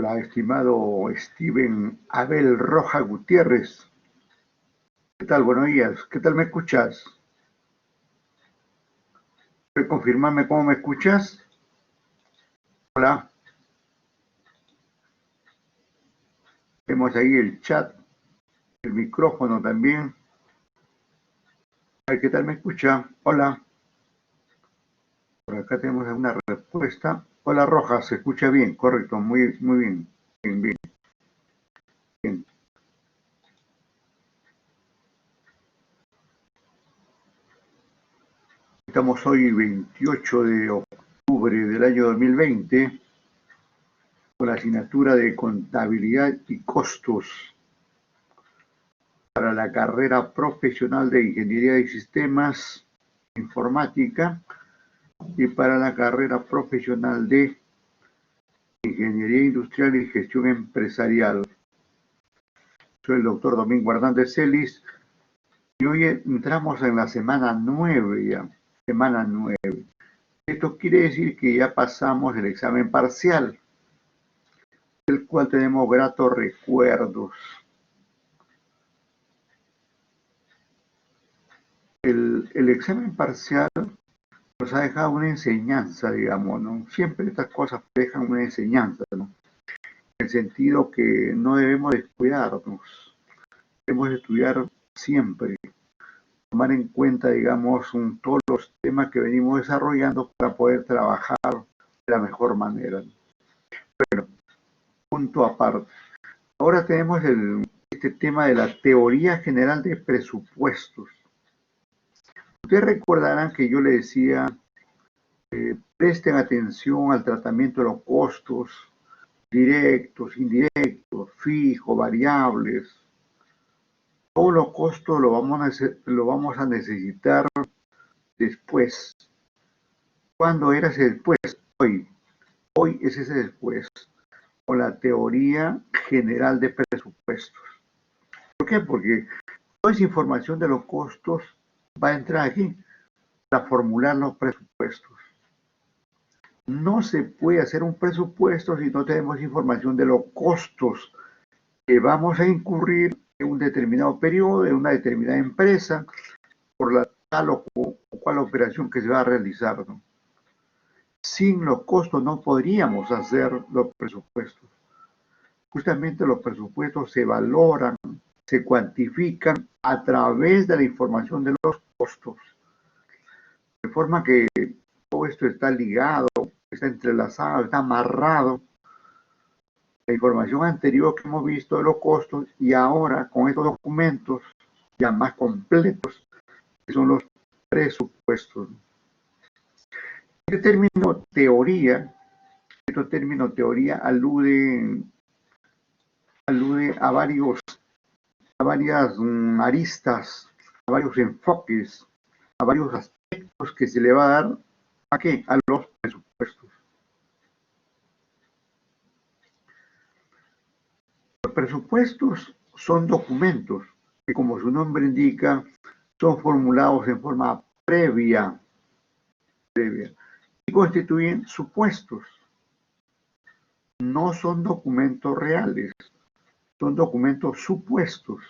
Hola, estimado Steven Abel Roja Gutiérrez. ¿Qué tal? Buenos días. ¿Qué tal me escuchas? ¿Puedes confirmarme cómo me escuchas? Hola. Tenemos ahí el chat, el micrófono también. A ver, ¿qué tal me escucha? Hola. Por acá tenemos una respuesta. Hola, Roja, se escucha bien, correcto, muy bien. Bien. Estamos hoy 28 de octubre del año 2020 con la asignatura de Contabilidad y Costos para la carrera profesional de Ingeniería de Sistemas Informática y para la carrera profesional de Ingeniería Industrial y Gestión Empresarial. Soy el doctor Domingo Hernández Celis y hoy entramos en la semana 9 ya, semana 9. Esto quiere decir que ya pasamos el examen parcial, del cual tenemos gratos recuerdos. El examen parcial nos ha dejado una enseñanza, digamos, ¿no? Siempre estas cosas dejan una enseñanza, ¿no? En el sentido que no debemos descuidarnos, debemos estudiar siempre, tomar en cuenta, digamos, todos los temas que venimos desarrollando para poder trabajar de la mejor manera. Bueno, punto aparte. Ahora tenemos este tema de la teoría general de presupuestos. Ustedes recordarán que yo le decía, presten atención al tratamiento de los costos directos, indirectos, fijos, variables. Todos los costos lo vamos a necesitar después. ¿Cuándo era ese después? Hoy. Hoy es ese después. Con la teoría general de presupuestos. ¿Por qué? Porque toda esa información de los costos va a entrar aquí para formular los presupuestos. No se puede hacer un presupuesto si no tenemos información de los costos que vamos a incurrir en un determinado periodo, en una determinada empresa, por la tal o cual operación que se va a realizar, ¿no? Sin los costos no podríamos hacer los presupuestos. Justamente los presupuestos se valoran, se cuantifican a través de la información de los costos. De forma que todo esto está ligado, está entrelazado, está amarrado. La información anterior que hemos visto de los costos y ahora con estos documentos ya más completos, que son los presupuestos. Este término teoría alude a varias aristas, a varios enfoques, a varios aspectos que se le va a dar ¿a qué? A los presupuestos. Los presupuestos son documentos que, como su nombre indica, son formulados en forma previa y constituyen supuestos. No son documentos reales, son documentos supuestos.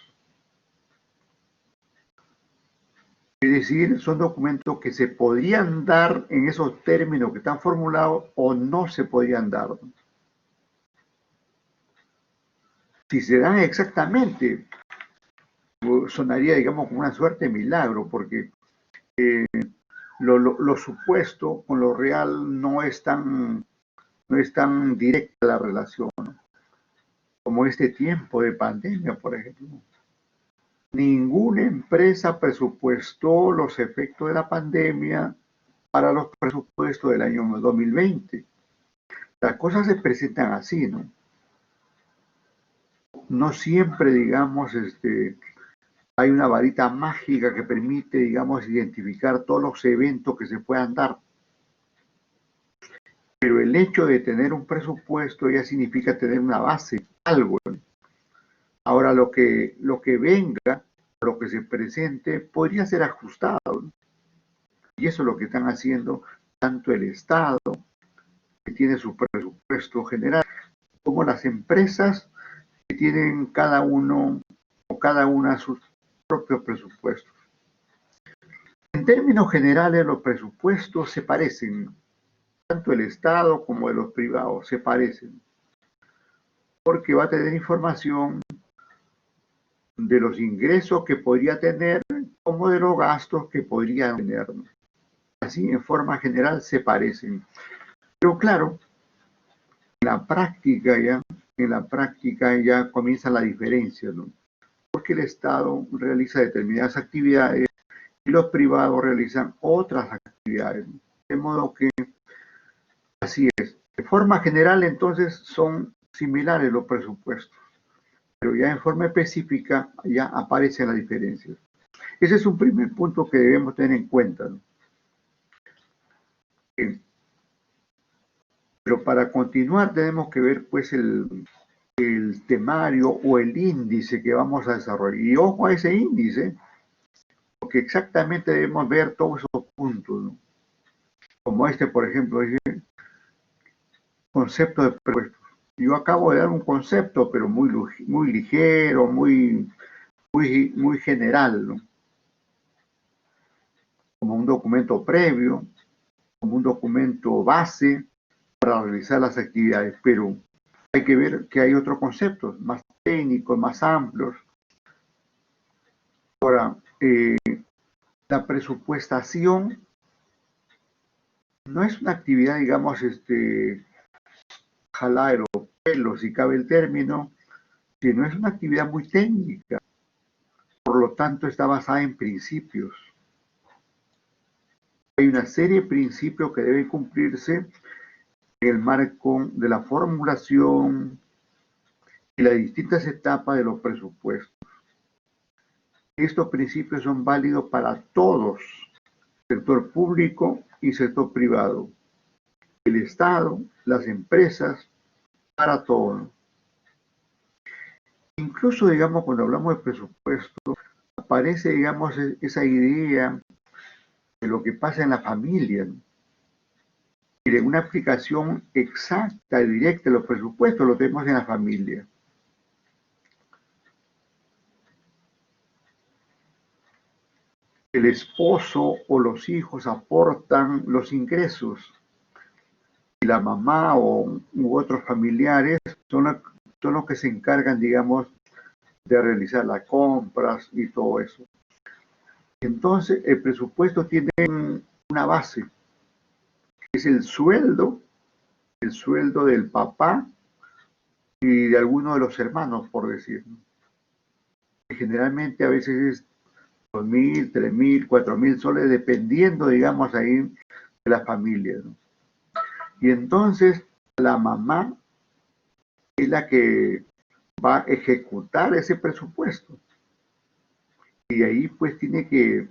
Es decir, son documentos que se podrían dar en esos términos que están formulados o no se podrían dar. Si se dan exactamente, sonaría, digamos, como una suerte de milagro, porque lo supuesto con lo real no es tan directa la relación, ¿no? Como este tiempo de pandemia, por ejemplo. Ninguna empresa presupuestó los efectos de la pandemia para los presupuestos del año 2020. Las cosas se presentan así, ¿no? No siempre, digamos, hay una varita mágica que permite, digamos, identificar todos los eventos que se puedan dar. Pero el hecho de tener un presupuesto ya significa tener una base, algo, ¿no? Ahora lo que venga, lo que se presente, podría ser ajustado, ¿no? Y eso es lo que están haciendo tanto el Estado, que tiene su presupuesto general, como como las empresas que tienen cada uno o cada una sus propios presupuestos. En términos generales, los presupuestos se parecen, tanto el Estado como de los privados se parecen, porque va a tener información de los ingresos que podría tener como de los gastos que podría tener. Así, en forma general, se parecen. Pero claro, en la práctica ya comienza la diferencia, ¿no? Porque el Estado realiza determinadas actividades y los privados realizan otras actividades. De modo que así es. De forma general, entonces, son similares los presupuestos, pero ya en forma específica ya aparecen las diferencias. Ese es un primer punto que debemos tener en cuenta, ¿no? Pero para continuar tenemos que ver pues el temario o el índice que vamos a desarrollar. Y ojo a ese índice, porque exactamente debemos ver todos esos puntos, ¿no? Como este, por ejemplo, dice concepto de presupuesto. Yo acabo de dar un concepto, pero muy ligero, muy general, ¿no? Como un documento previo, como un documento base para realizar las actividades, pero hay que ver que hay otros conceptos más técnicos, más amplios. Ahora, la presupuestación no es una actividad, digamos, jalar o pelo, si cabe el término, sino es una actividad muy técnica. Por lo tanto, está basada en principios. Hay una serie de principios que deben cumplirse en el marco de la formulación y las distintas etapas de los presupuestos. Estos principios son válidos para todos, sector público y sector privado, el Estado, las empresas, para todos. Incluso, digamos, cuando hablamos de presupuesto, aparece, digamos, esa idea de lo que pasa en la familia, ¿no? Y de una aplicación exacta y directa de los presupuestos lo tenemos en la familia. El esposo o los hijos aportan los ingresos y la mamá u otros familiares son los que se encargan, digamos, de realizar las compras y todo eso. Entonces, el presupuesto tiene una base, que es el sueldo del papá y de alguno de los hermanos, por decir. Generalmente a veces es 2.000, 3.000, 4.000 soles, dependiendo, digamos, ahí de la familia, ¿no? Y entonces la mamá es la que va a ejecutar ese presupuesto. Y ahí pues tiene que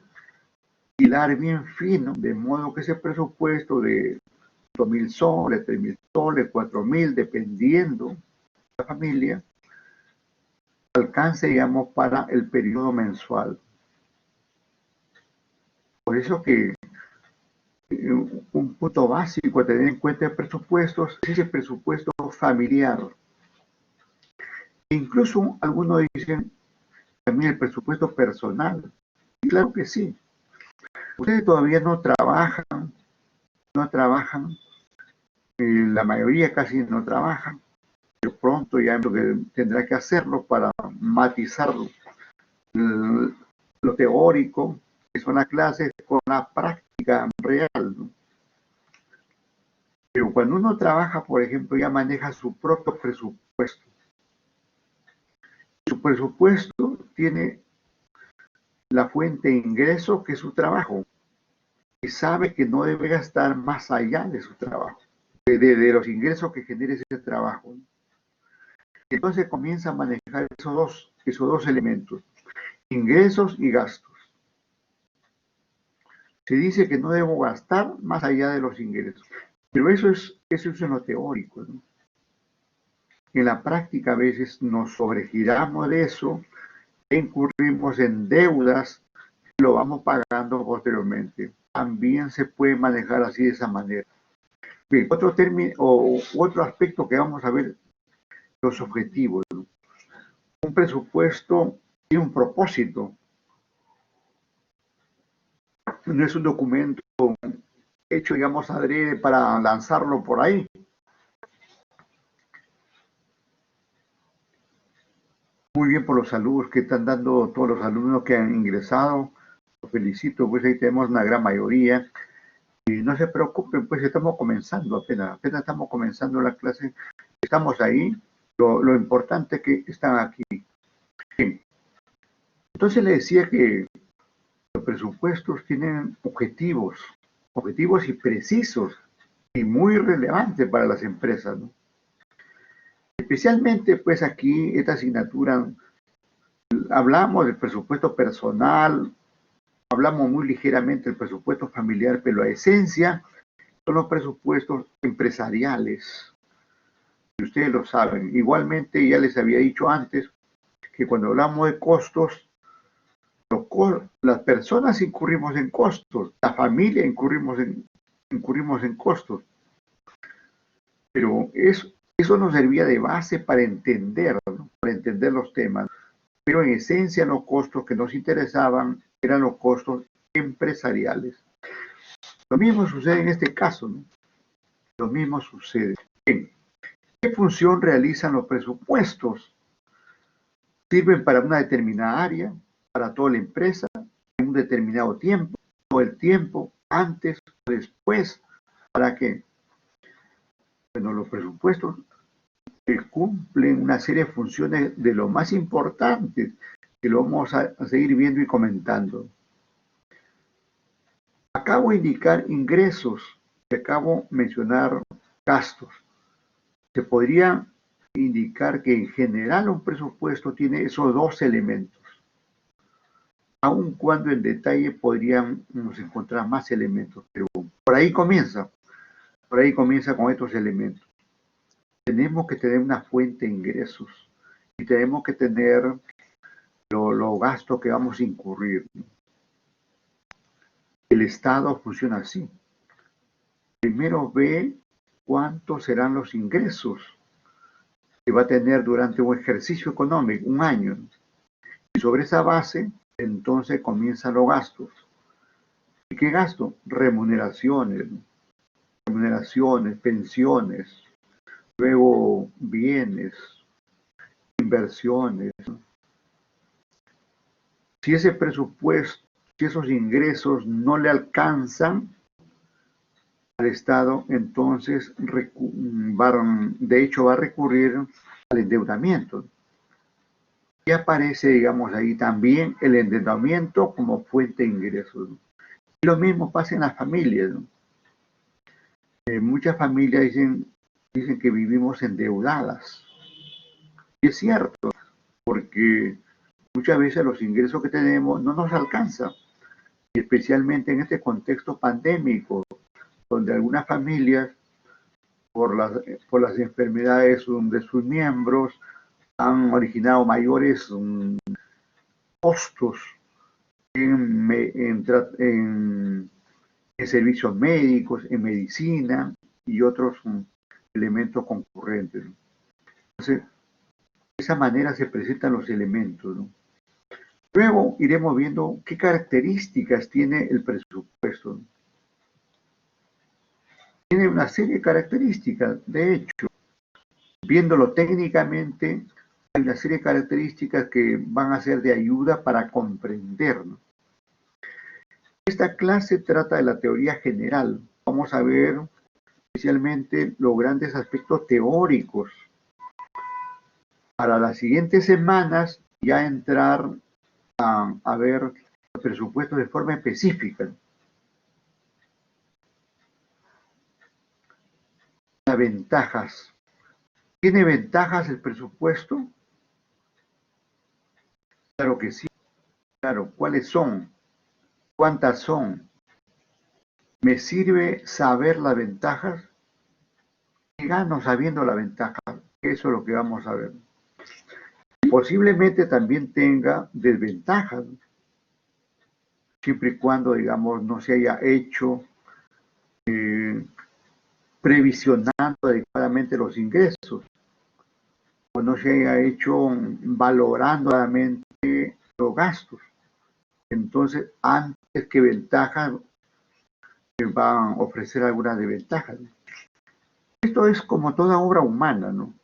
hilar bien fino, de modo que ese presupuesto de 2.000 soles, 3.000 soles, 4.000, dependiendo de la familia, alcance, digamos, para el periodo mensual. Por eso que un punto básico a tener en cuenta de presupuestos es ese presupuesto familiar. Incluso algunos dicen también el presupuesto personal. Y claro que sí. Ustedes todavía no trabajan, la mayoría casi no trabajan, pero pronto ya tendrá que hacerlo para matizar lo teórico, que son las clases, con la práctica real, ¿no? Pero cuando uno trabaja, por ejemplo, ya maneja su propio presupuesto. Su presupuesto tiene la fuente de ingreso que es su trabajo y sabe que no debe gastar más allá de su trabajo, de los ingresos que genere ese trabajo. Entonces comienza a manejar esos dos elementos, ingresos y gastos. Se dice que no debo gastar más allá de los ingresos, pero eso es en lo teórico, ¿no? En la práctica a veces nos sobregiramos de eso, incurrimos en deudas y lo vamos pagando posteriormente. También se puede manejar así de esa manera. Bien, otro término o otro aspecto que vamos a ver los objetivos, ¿no? Un presupuesto tiene un propósito, no es un documento hecho, digamos, adrede para lanzarlo por ahí. Muy bien por los saludos que están dando todos los alumnos que han ingresado. Los felicito, pues ahí tenemos una gran mayoría. Y no se preocupen, pues estamos comenzando apenas estamos comenzando la clase. Estamos ahí. Lo importante es que están aquí. Bien. Entonces le decía que los presupuestos tienen objetivos y precisos y muy relevantes para las empresas, ¿no? Especialmente, pues aquí, esta asignatura, hablamos del presupuesto personal, hablamos muy ligeramente del presupuesto familiar, pero la esencia son los presupuestos empresariales. Y ustedes lo saben. Igualmente, ya les había dicho antes que cuando hablamos de costos, las personas incurrimos en costos, la familia incurrimos en costos. Pero eso nos servía de base para entender, ¿no? Para entender los temas. Pero en esencia los costos que nos interesaban eran los costos empresariales. Lo mismo sucede en este caso, ¿no? Lo mismo sucede. Bien, ¿qué función realizan los presupuestos? Sirven para una determinada área, para toda la empresa, en un determinado tiempo, todo el tiempo, antes o después. ¿Para qué? Bueno, los presupuestos cumplen una serie de funciones de lo más importantes, que lo vamos a seguir viendo y comentando. Acabo de indicar ingresos, y acabo de mencionar gastos. Se podría indicar que en general un presupuesto tiene esos dos elementos, aun cuando en detalle podríamos encontrar más elementos, pero por ahí comienza con estos elementos. Tenemos que tener una fuente de ingresos y tenemos que tener los gastos que vamos a incurrir. El Estado funciona así. Primero ve cuántos serán los ingresos que va a tener durante un ejercicio económico, un año. Y sobre esa base, entonces comienzan los gastos. ¿Y qué gasto? Remuneraciones, pensiones, luego bienes, inversiones. Si ese presupuesto, si esos ingresos no le alcanzan al Estado, entonces de hecho va a recurrir al endeudamiento. Y aparece, digamos, ahí también el endeudamiento como fuente de ingresos. Y lo mismo pasa en las familias, ¿no? Muchas familias dicen que vivimos endeudadas. Y es cierto, porque muchas veces los ingresos que tenemos no nos alcanzan, y especialmente en este contexto pandémico, donde algunas familias, por las enfermedades de sus miembros, han originado mayores costos en servicios médicos, en medicina y otros elementos concurrentes, ¿no? Entonces, de esa manera se presentan los elementos, ¿no? Luego iremos viendo qué características tiene el presupuesto, ¿no? Tiene una serie de características, de hecho, viéndolo técnicamente, hay una serie de características que van a ser de ayuda para comprenderlo. Esta clase trata de la teoría general. Vamos a ver especialmente los grandes aspectos teóricos. Para las siguientes semanas ya entrar a ver los presupuestos de forma específica. Las ventajas. ¿Tiene ventajas el presupuesto? Claro que sí. Claro, ¿cuáles son? ¿Cuántas son? ¿Me sirve saber las ventajas? ¿Qué gano sabiendo la ventaja? Eso es lo que vamos a ver. Posiblemente también tenga desventajas, siempre y cuando, digamos, no se haya hecho previsionando adecuadamente los ingresos. o no se haya hecho valorando adecuadamente los gastos. Entonces, antes que ventajas, van a ofrecer algunas desventajas. Esto es como toda obra humana, ¿no?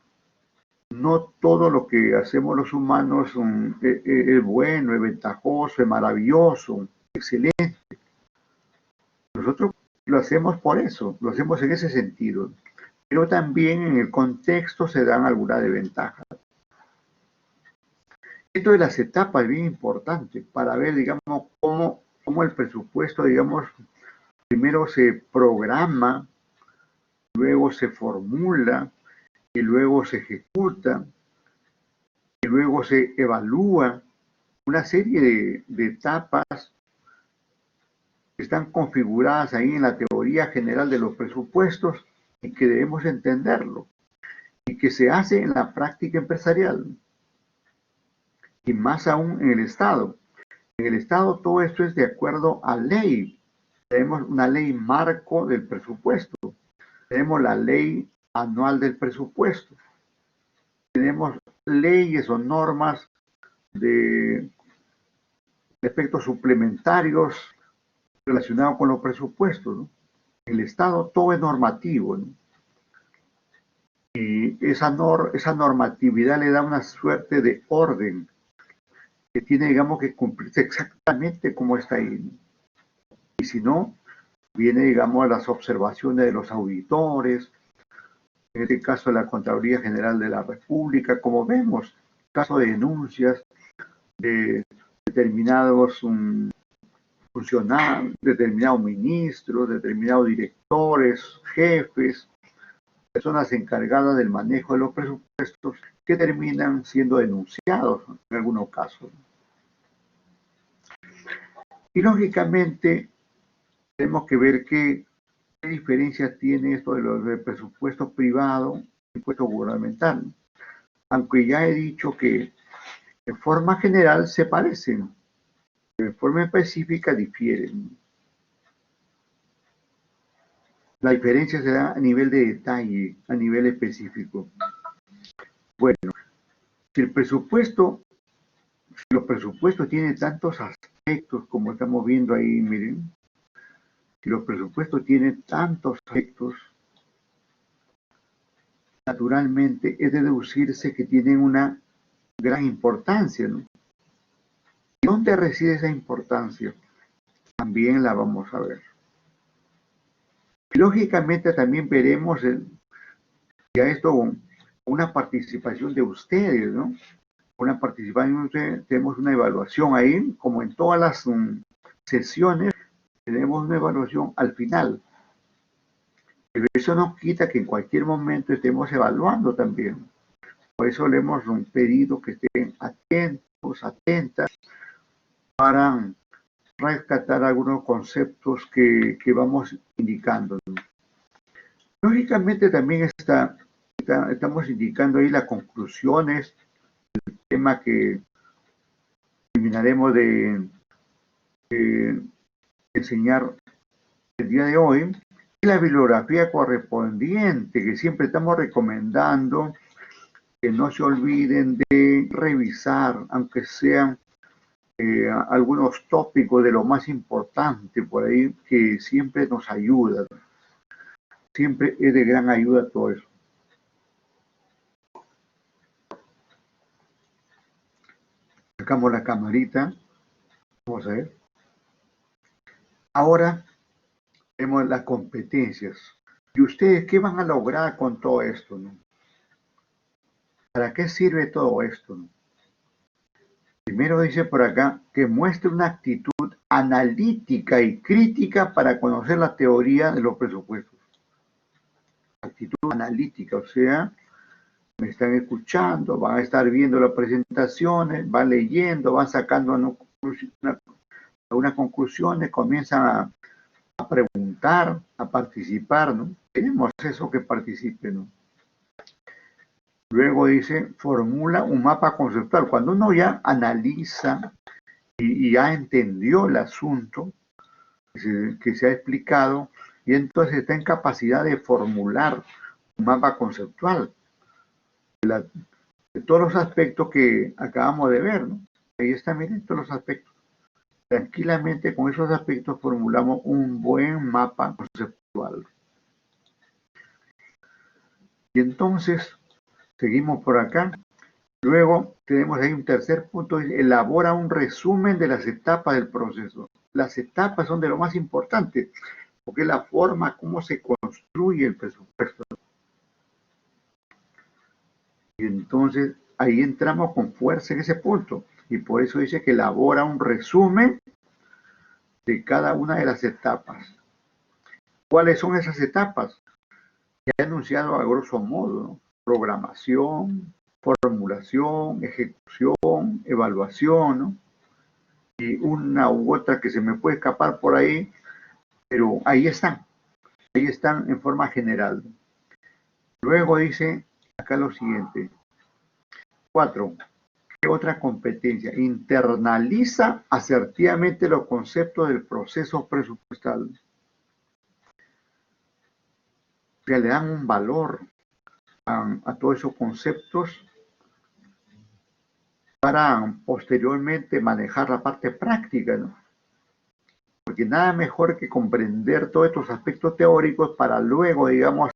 No todo lo que hacemos los humanos es bueno, es ventajoso, es maravilloso, excelente. Nosotros lo hacemos por eso, lo hacemos en ese sentido. Pero también en el contexto se dan algunas desventajas. Esto de las etapas es bien importante para ver, digamos, cómo el presupuesto, digamos, primero se programa, luego se formula y luego se ejecuta y luego se evalúa. Una serie de etapas que están configuradas ahí en la teoría general de los presupuestos y que debemos entenderlo y que se hace en la práctica empresarial y más aún en el Estado. En el Estado todo esto es de acuerdo a ley. Tenemos una ley marco del presupuesto, tenemos la ley anual del presupuesto, tenemos leyes o normas de efectos suplementarios relacionados con los presupuestos, ¿no? En el Estado todo es normativo, ¿no? Y esa normatividad le da una suerte de orden que tiene, digamos, que cumplirse exactamente como está ahí, ¿no? Y si no, viene, digamos, las observaciones de los auditores, en este caso la Contraloría General de la República, como vemos, caso de denuncias de determinados funcionarios, determinados ministros, determinados directores, jefes, personas encargadas del manejo de los presupuestos que terminan siendo denunciados en algunos casos. Y lógicamente tenemos que ver qué diferencia tiene esto de los de presupuesto privado y presupuesto gubernamental. Aunque ya he dicho que de forma general se parecen, de forma específica difieren. La diferencia se da a nivel de detalle, a nivel específico. Bueno, si el presupuesto, si los presupuestos tienen tantos aspectos como estamos viendo ahí, miren, si los presupuestos tienen tantos aspectos, naturalmente es de deducirse que tienen una gran importancia, ¿no? ¿Y dónde reside esa importancia? También la vamos a ver. Y lógicamente también veremos ya esto, una participación de ustedes, ¿no? Una participación de ustedes, tenemos una evaluación ahí, como en todas las sesiones, tenemos una evaluación al final. Pero eso no quita que en cualquier momento estemos evaluando también. Por eso le hemos pedido que estén atentos, atentas, para rescatar algunos conceptos que vamos indicando. Lógicamente también estamos indicando ahí las conclusiones, el tema que terminaremos de enseñar el día de hoy, y la bibliografía correspondiente, que siempre estamos recomendando que no se olviden de revisar, aunque sean algunos tópicos de lo más importante por ahí, que siempre nos ayudan. Siempre es de gran ayuda todo eso. Sacamos la camarita. Vamos a ver. Ahora vemos las competencias. ¿Y ustedes qué van a lograr con todo esto, no? ¿Para qué sirve todo esto, no? Primero dice por acá que muestre una actitud analítica y crítica para conocer la teoría de los presupuestos. Actitud analítica, o sea, me están escuchando, van a estar viendo las presentaciones, van leyendo, van sacando algunas conclusiones, comienzan a preguntar, a participar, ¿no? Queremos eso que participe, ¿no? Luego dice, formula un mapa conceptual. Cuando uno ya analiza y ya entendió el asunto que se ha explicado, y entonces está en capacidad de formular un mapa conceptual de todos los aspectos que acabamos de ver, ¿no? Ahí están, miren, todos los aspectos. Tranquilamente con esos aspectos formulamos un buen mapa conceptual. Y entonces, seguimos por acá. Luego tenemos ahí un tercer punto, elabora un resumen de las etapas del proceso. Las etapas son de lo más importante, porque es la forma como se construye el presupuesto. Y entonces ahí entramos con fuerza en ese punto. Y por eso dice que elabora un resumen de cada una de las etapas. ¿Cuáles son esas etapas? Ya he anunciado a grosso modo, ¿no? Programación, formulación, ejecución, evaluación, ¿no? Y una u otra que se me puede escapar por ahí, pero ahí están en forma general. Luego dice acá lo siguiente, 4. ¿Qué otra competencia? Internaliza asertivamente los conceptos del proceso presupuestal. Que le dan un valor a todos esos conceptos para posteriormente manejar la parte práctica, ¿no? Porque nada mejor que comprender todos estos aspectos teóricos para luego, digamos,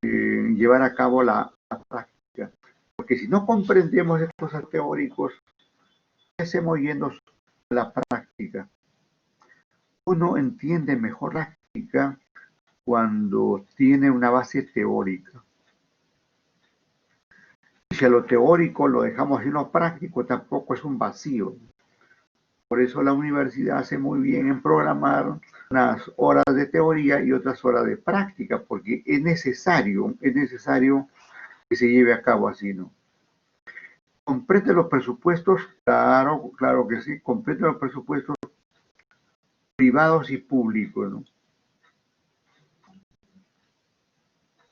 llevar a cabo la práctica. Porque si no comprendemos estos aspectos teóricos, ¿qué hacemos yendo a la práctica? Uno entiende mejor la práctica cuando tiene una base teórica. Si a lo teórico lo dejamos en lo práctico, tampoco es un vacío. Por eso la universidad hace muy bien en programar unas horas de teoría y otras horas de práctica, porque es necesario que se lleve a cabo así, ¿no? ¿Comprende los presupuestos? Claro, claro que sí, comprende los presupuestos privados y públicos, ¿no?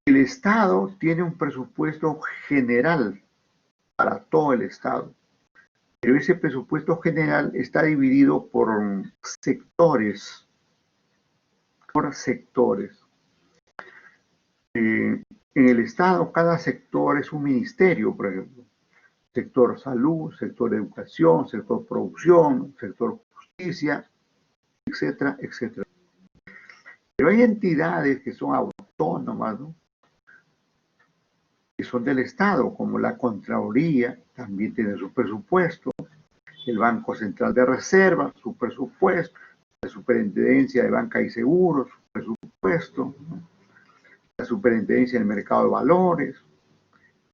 El Estado tiene un presupuesto general para todo el Estado, pero ese presupuesto general está dividido por sectores, en el Estado, cada sector es un ministerio, por ejemplo. Sector salud, sector educación, sector producción, sector justicia, etcétera, etcétera. Pero hay entidades que son autónomas, ¿no? Que son del Estado, como la Contraloría, también tiene su presupuesto, el Banco Central de Reserva, su presupuesto, la Superintendencia de Banca y Seguros, su presupuesto, ¿no? La Superintendencia del Mercado de Valores,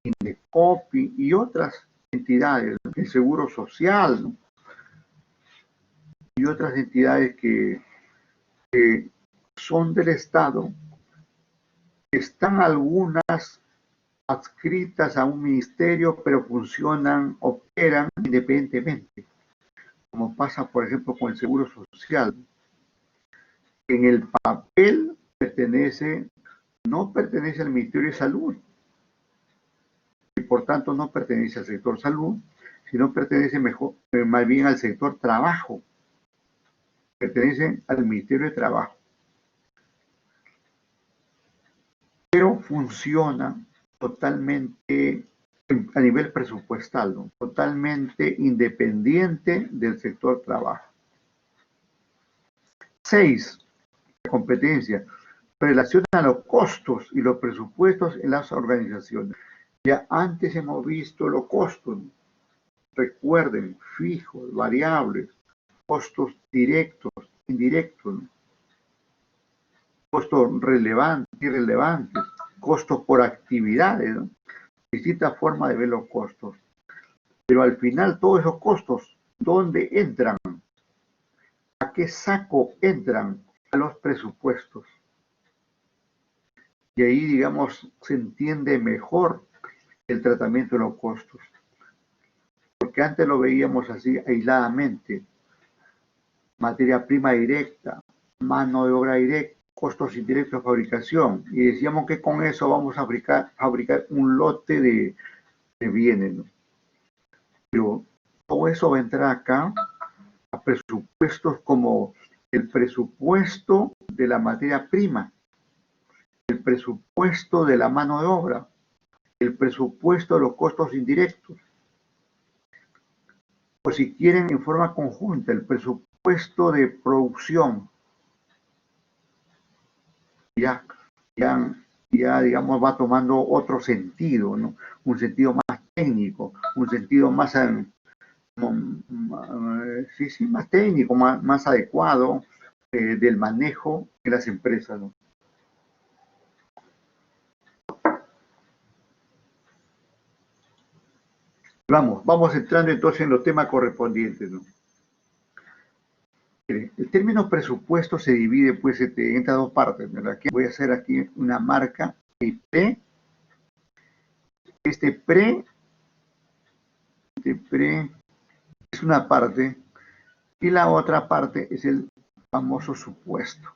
INDECOPI y otras entidades, ¿no? El Seguro Social, ¿no? Y otras entidades que son del Estado, están algunas adscritas a un ministerio, pero funcionan, operan independientemente, como pasa, por ejemplo, con el Seguro Social. En el papel no pertenece al Ministerio de Salud, y por tanto no pertenece al sector salud, sino pertenece más bien al sector trabajo, pertenece al Ministerio de Trabajo, pero funciona totalmente a nivel presupuestal, ¿no? Totalmente independiente del sector trabajo. 6. Competencia. Relaciona los costos y los presupuestos en las organizaciones. Ya antes hemos visto los costos. Recuerden, fijos, variables, costos directos, indirectos, ¿no? Costos relevantes, irrelevantes, costos por actividades, ¿no? Distintas formas de ver los costos. Pero al final todos esos costos, ¿dónde entran? ¿A qué saco entran? A los presupuestos. Y ahí, digamos, se entiende mejor el tratamiento de los costos. Porque antes lo veíamos así aisladamente. Materia prima directa, mano de obra directa, costos indirectos de fabricación. Y decíamos que con eso vamos a fabricar un lote de bienes, ¿no? Pero todo eso va a entrar acá a presupuestos como el presupuesto de la materia prima, el presupuesto de la mano de obra, el presupuesto de los costos indirectos, o si quieren en forma conjunta, el presupuesto de producción, ya, ya, ya digamos va tomando otro sentido, ¿no? Un sentido más técnico, un sentido más, sí, sí, más técnico, más adecuado del manejo de las empresas, ¿no? Vamos entrando entonces en los temas correspondientes, ¿no? El término presupuesto se divide pues en estas dos partes, ¿verdad? Aquí voy a hacer aquí una marca P. Este pre es una parte y la otra parte es el famoso supuesto.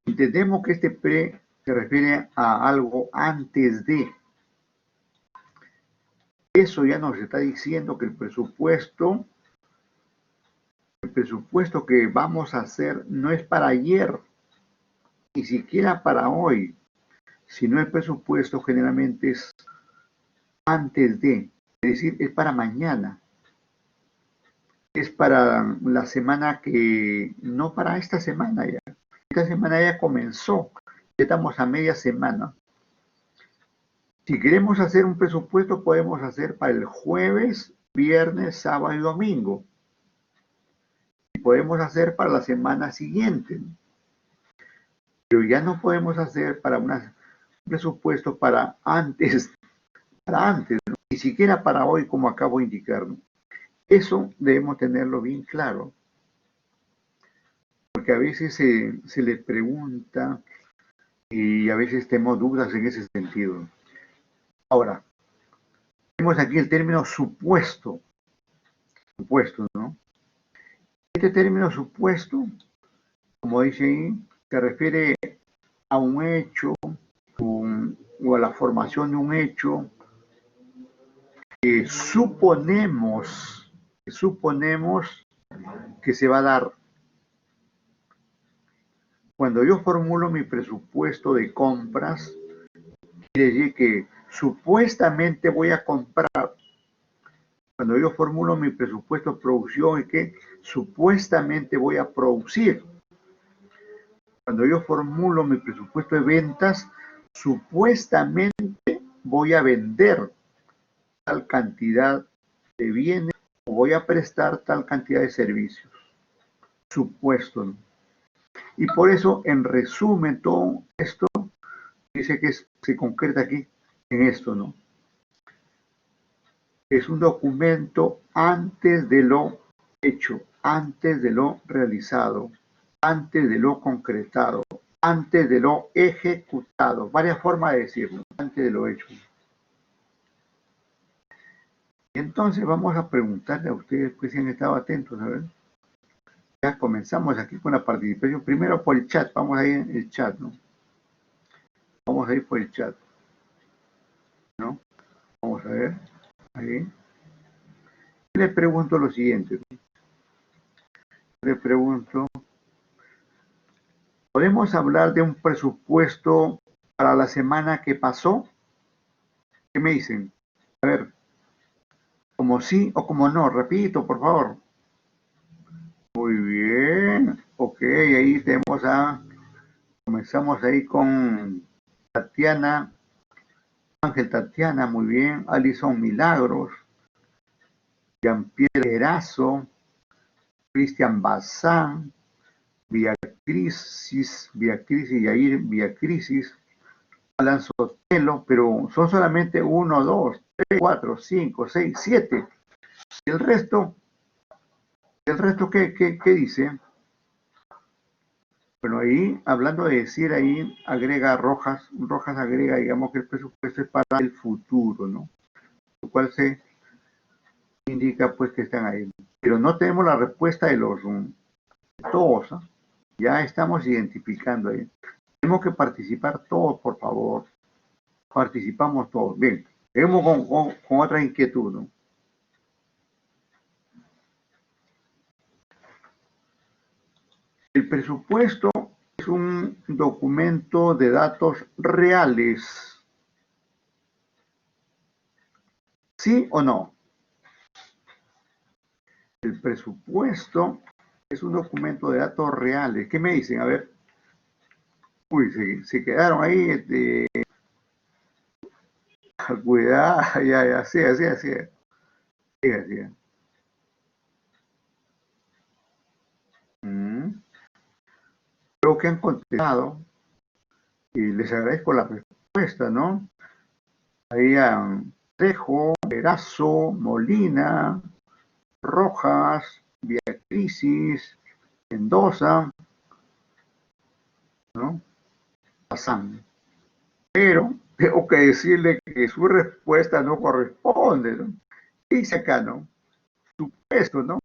Entendemos que este pre se refiere a algo antes de. Eso ya nos está diciendo que el presupuesto que vamos a hacer no es para ayer, ni siquiera para hoy, sino el presupuesto generalmente es antes de, es decir, es para mañana, es para la semana que, no para esta semana ya. Esta semana ya comenzó, ya estamos a media semana. Si queremos hacer un presupuesto, podemos hacer para el jueves, viernes, sábado y domingo. Y podemos hacer para la semana siguiente. Pero ya no podemos hacer para un presupuesto para antes, ¿no? Ni siquiera para hoy, como acabo de indicar, ¿no? Eso debemos tenerlo bien claro, porque a veces se les pregunta y a veces tenemos dudas en ese sentido. Ahora, tenemos aquí el término supuesto, ¿no? Este término supuesto, como dice ahí, se refiere a un hecho o a la formación de un hecho que suponemos que se va a dar. Cuando yo formulo mi presupuesto de compras, quiere decir que supuestamente voy a comprar. Cuando yo formulo mi presupuesto de producción, es que supuestamente voy a producir. Cuando yo formulo mi presupuesto de ventas, supuestamente voy a vender tal cantidad de bienes o voy a prestar tal cantidad de servicios. Supuesto, ¿no? Y por eso, en resumen, todo esto dice que se concreta aquí en esto, ¿no? Es un documento antes de lo hecho, antes de lo realizado, antes de lo concretado, antes de lo ejecutado. Varias formas de decirlo, antes de lo hecho. Y entonces vamos a preguntarle a ustedes, pues si han estado atentos, a ver. Ya comenzamos aquí con la participación. Primero por el chat, vamos a ir en el chat, ¿no? Vamos a ir por el chat, ¿no? Vamos a ver, ahí. Le pregunto lo siguiente, ¿no? Le pregunto, ¿podemos hablar de un presupuesto para la semana que pasó? ¿Qué me dicen? A ver, como sí o como no, repito, por favor. Muy bien, ok, ahí tenemos comenzamos ahí con Tatiana, Ángel Tatiana, muy bien, Alison Milagros, Jean-Pierre Erazo, Cristian Bazán, Beatriz Yair, Beatriz, Alan Sotelo, pero son solamente 1, 2, 3, 4, 5, 6, 7. El resto ¿qué dice? Bueno, ahí, hablando de decir, ahí agrega Rojas agrega, digamos, que el presupuesto es para el futuro, ¿no? Lo cual se indica, pues, que están ahí. Pero no tenemos la respuesta de los todos, ¿no? Ya estamos identificando ahí. Tenemos que participar todos, por favor. Participamos todos. Bien, seguimos con otra inquietud, ¿no? El presupuesto es un documento de datos reales, ¿Sí o no? El presupuesto es un documento de datos reales. ¿Qué me dicen? A ver. Uy, se quedaron ahí. Cuidado, ya, sí, así, así. Sí, así. Mm. Creo que han contestado y les agradezco la respuesta, ¿no? Ahí Trejo, Erazo, Molina, Rojas, Crisis, Mendoza, ¿no? Bazán. Pero tengo que decirle que su respuesta no corresponde, ¿no? Dice acá, ¿no? Supuesto, ¿no?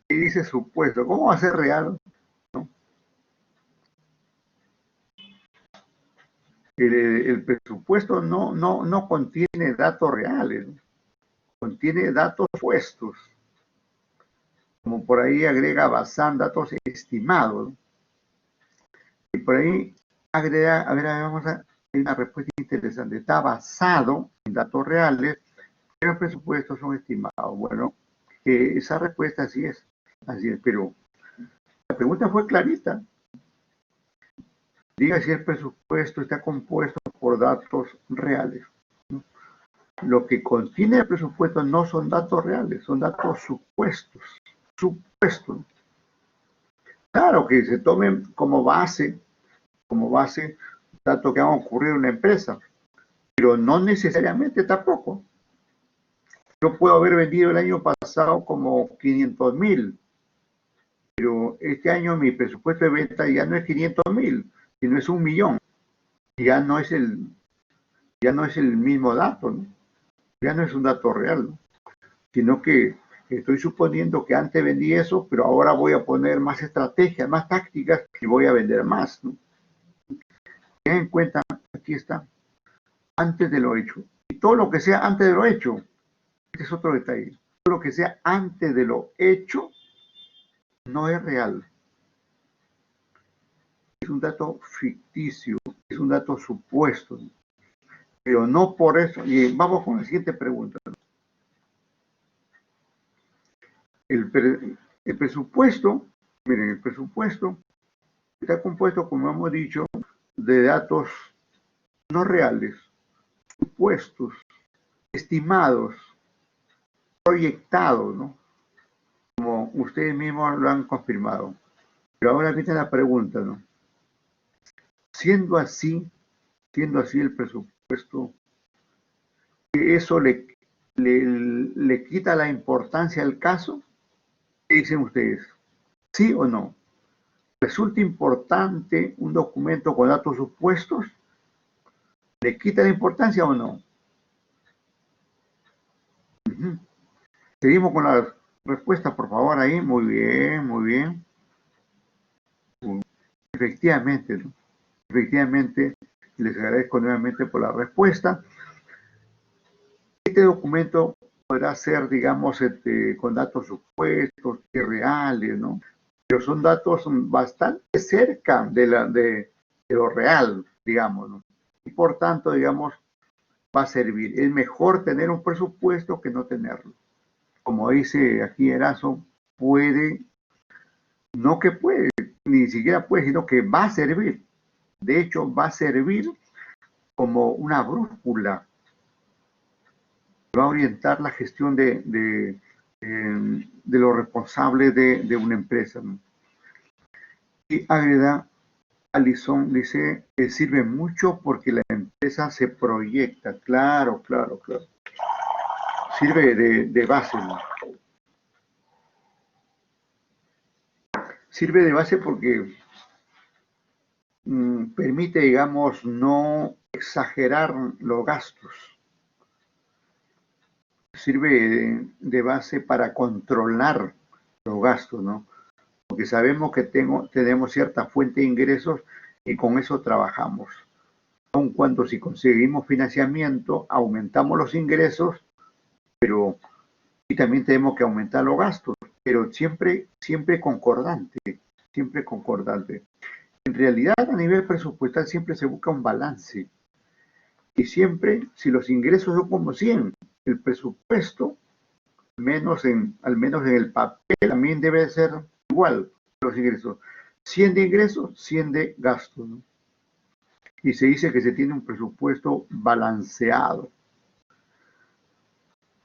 Y dice supuesto. ¿Cómo va a ser real? ¿No? El presupuesto no contiene datos reales, ¿no? Contiene datos supuestos. Como por ahí agrega Bazán datos estimados, ¿no? Y por ahí agrega, a ver, vamos a, hay una respuesta interesante. Está basado en datos reales, pero los presupuestos son estimados. Bueno, esa respuesta así es, pero la pregunta fue clarita. Diga si el presupuesto está compuesto por datos reales. Lo que contiene el presupuesto no son datos reales, son datos supuestos. Supuestos. Claro que se tomen como base datos que han ocurrido en una empresa, pero no necesariamente tampoco. Yo puedo haber vendido el año pasado como 500.000, pero este año mi presupuesto de venta ya no es 500.000, sino es 1.000.000. Ya no es el mismo dato, ¿no? Ya no es un dato real, ¿no? Sino que estoy suponiendo que antes vendí eso, pero ahora voy a poner más estrategias, más tácticas y voy a vender más, ¿no? Ten en cuenta, aquí está, antes de lo hecho. Y todo lo que sea antes de lo hecho, este es otro detalle. Todo lo que sea antes de lo hecho no es real. Es un dato ficticio, es un dato supuesto, ¿no? Pero no por eso. Y vamos con la siguiente pregunta. El presupuesto, miren, el presupuesto está compuesto, como hemos dicho, de datos no reales, supuestos, estimados, proyectados, ¿no? Como ustedes mismos lo han confirmado. Pero ahora viene la pregunta, ¿no? Siendo así, siendo así el presupuesto, ¿eso le quita la importancia al caso? ¿Qué dicen ustedes? ¿Sí o no? ¿Resulta importante un documento con datos supuestos? ¿Le quita la importancia o no? Ujú. Seguimos con las respuestas, por favor, ahí. Muy bien, muy bien. Efectivamente, ¿no? Efectivamente, les agradezco nuevamente por la respuesta. Este documento podrá ser, digamos, con datos supuestos, irreales, ¿no? Pero son datos bastante cerca de lo real, digamos, ¿no? Y por tanto, digamos, va a servir. Es mejor tener un presupuesto que no tenerlo. Como dice aquí Erazo, puede, no que puede, ni siquiera puede, sino que va a servir. De hecho, va a servir como una brújula, va a orientar la gestión de los responsables de una empresa, ¿no? Y agrega, Alison dice que sirve mucho porque la empresa se proyecta. Claro, claro, claro. Sirve de base, ¿no? Sirve de base porque permite, digamos, no exagerar los gastos. Sirve de base para controlar los gastos, ¿no? Porque sabemos que tenemos cierta fuente de ingresos y con eso trabajamos. Aun cuando si conseguimos financiamiento, aumentamos los ingresos, pero y también tenemos que aumentar los gastos, pero siempre concordante, siempre concordante. En realidad, a nivel presupuestal siempre se busca un balance. Y siempre, si los ingresos son como 100 el presupuesto, al menos en el papel, también debe ser igual los ingresos. 100 de ingresos, 100 de gastos, ¿no? Y se dice que se tiene un presupuesto balanceado,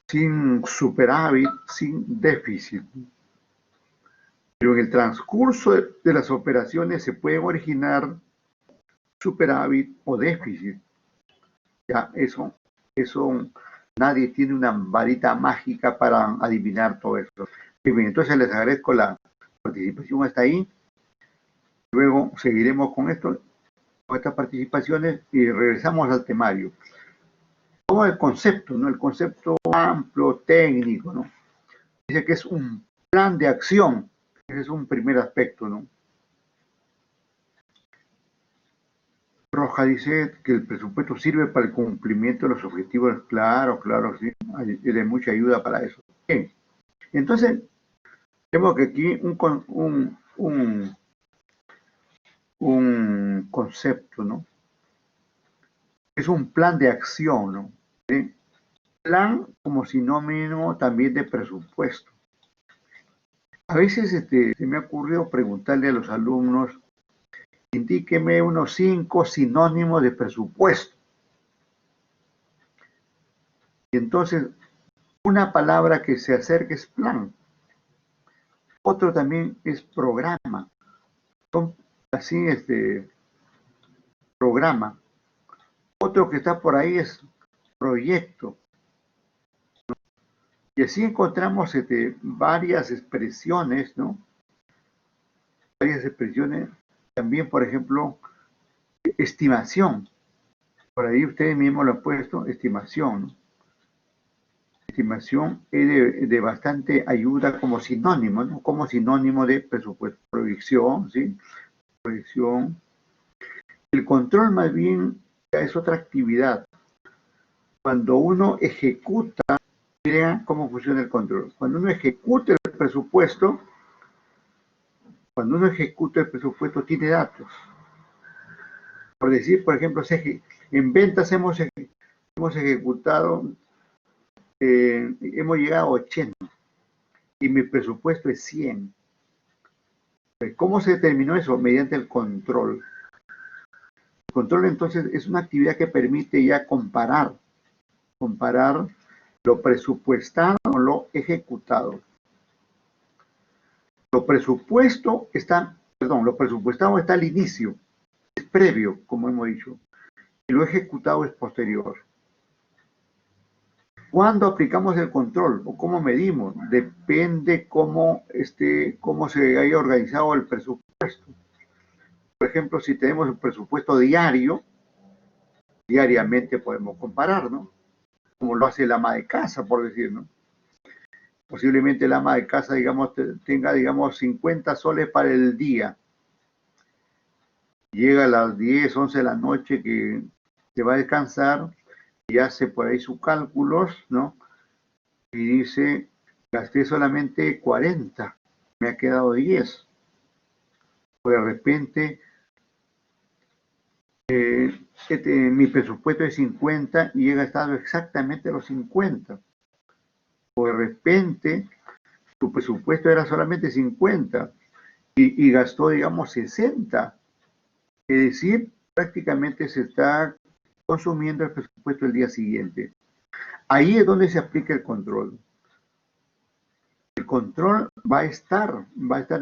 sin superávit, sin déficit. Pero en el transcurso de las operaciones se pueden originar superávit o déficit. Ya, eso nadie tiene una varita mágica para adivinar todo eso. Bien, entonces les agradezco la participación hasta ahí. Luego seguiremos con esto, con estas participaciones y regresamos al temario. Como el concepto, ¿no? El concepto amplio, técnico, ¿no? Dice que es un plan de acción. Ese es un primer aspecto, ¿no? Roja dice que el presupuesto sirve para el cumplimiento de los objetivos. Claro, claro, sí. Hay de mucha ayuda para eso. Bien. Entonces, vemos que aquí un concepto, ¿no? Es un plan de acción, ¿no? ¿Sí? Plan como sinónimo también de presupuesto. A veces se me ha ocurrido preguntarle a los alumnos, indíqueme unos 5 sinónimos de presupuesto. Y entonces, una palabra que se acerque es plan. Otro también es programa. Son así, programa. Otro que está por ahí es proyecto. Y así encontramos varias expresiones, ¿no? Varias expresiones. También, por ejemplo, estimación. Por ahí ustedes mismos lo han puesto, estimación, ¿no? Estimación es de bastante ayuda como sinónimo, ¿no? Como sinónimo de presupuesto. Proyección, ¿sí? Proyección. El control más bien ya es otra actividad. Cuando uno ejecuta, vean cómo funciona el control. Cuando uno ejecuta el presupuesto, tiene datos. Por decir, por ejemplo, en ventas hemos ejecutado, hemos llegado a 80 y mi presupuesto es 100. ¿Cómo se determinó eso? Mediante el control. El control entonces es una actividad que permite ya comparar lo presupuestado con lo ejecutado. Lo presupuestado está al inicio, es previo, como hemos dicho, y lo ejecutado es posterior. ¿Cuándo aplicamos el control o cómo medimos? Depende cómo se haya organizado el presupuesto. Por ejemplo, si tenemos un presupuesto diario, diariamente podemos comparar, ¿no? Como lo hace el ama de casa, por decir, ¿no? Posiblemente el ama de casa, digamos, tenga, digamos, 50 soles para el día. Llega a las 10, 11 de la noche que se va a descansar y hace por ahí sus cálculos, ¿no? Y dice, gasté solamente 40, me ha quedado 10. O de repente, mi presupuesto es 50 y he gastado exactamente los 50. O de repente, tu presupuesto era solamente 50 y gastó, digamos, 60. Es decir, prácticamente se está consumiendo el presupuesto el día siguiente. Ahí es donde se aplica el control. El control va a estar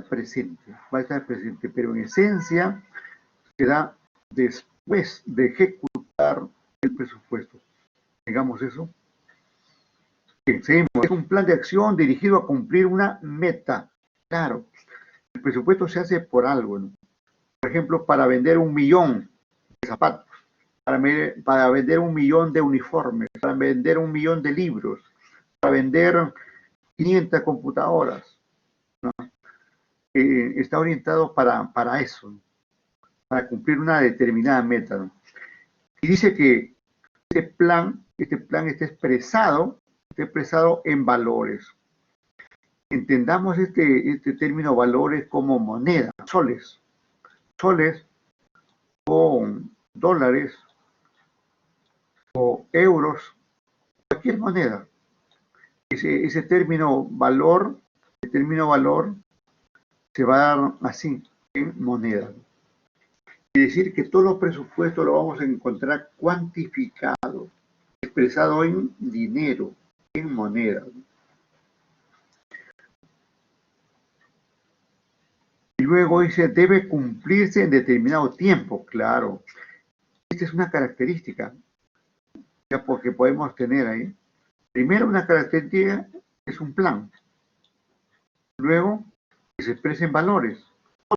presente, pero en esencia se da después de ejecutar el presupuesto. Digamos eso. Bien, seguimos. Es un plan de acción dirigido a cumplir una meta. Claro, el presupuesto se hace por algo, ¿no? Por ejemplo, para vender 1.000.000 de zapatos, para vender 1.000.000 de uniformes, para vender 1.000.000 de libros, para vender 500 computadoras, ¿no? Está orientado para eso, para cumplir una determinada meta, ¿no? Y dice que este plan está expresado en valores. Entendamos este término valores como moneda, soles o dólares o euros, cualquier moneda. Ese término valor se va a dar así, en moneda. Quiere decir que todos los presupuestos lo vamos a encontrar cuantificado, expresado en dinero, en moneda. Y luego dice, debe cumplirse en determinado tiempo. Claro, esta es una característica, ya porque podemos tener ahí. Primero, una característica es un plan. Luego, que se expresen valores.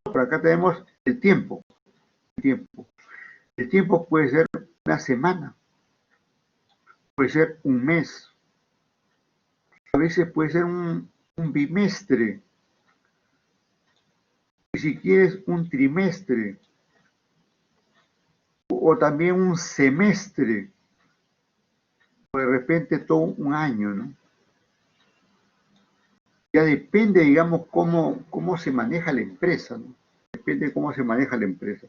Por acá tenemos el tiempo. El tiempo puede ser una semana, puede ser un mes, a veces puede ser un bimestre, y si quieres un trimestre, o también un semestre, o de repente todo un año, ¿no? Ya depende, digamos, cómo se maneja la empresa, ¿no? Depende de cómo se maneja la empresa.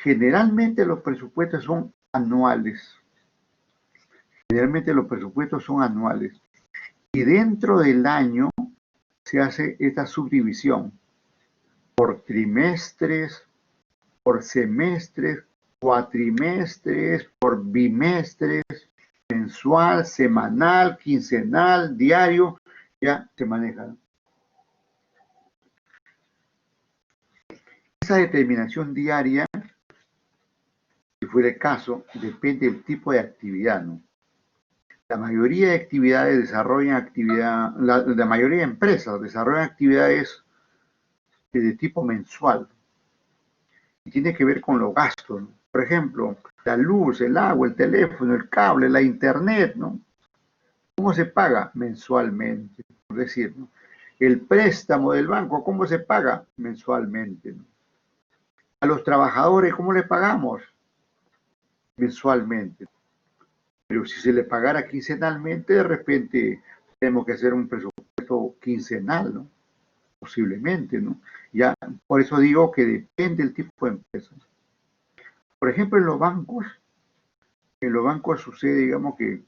Generalmente los presupuestos son anuales. Generalmente los presupuestos son anuales. Y dentro del año se hace esta subdivisión por trimestres, por semestres, cuatrimestres, por bimestres, mensual, semanal, quincenal, diario, ya se maneja. Esa determinación diaria, si fuera el caso, depende del tipo de actividad, ¿no? La mayoría de actividades desarrollan actividad, la mayoría de empresas desarrollan actividades de tipo mensual y tiene que ver con los gastos, ¿no? Por ejemplo, la luz, el agua, el teléfono, el cable, la internet, ¿no? ¿Cómo se paga? Mensualmente, por decir, ¿no? El préstamo del banco, ¿cómo se paga? Mensualmente, ¿no? A los trabajadores, ¿cómo le pagamos? Mensualmente. Pero si se le pagara quincenalmente, de repente tenemos que hacer un presupuesto quincenal, ¿no? Posiblemente, ¿no? Ya, por eso digo que depende del tipo de empresa. Por ejemplo, en los bancos sucede, digamos, que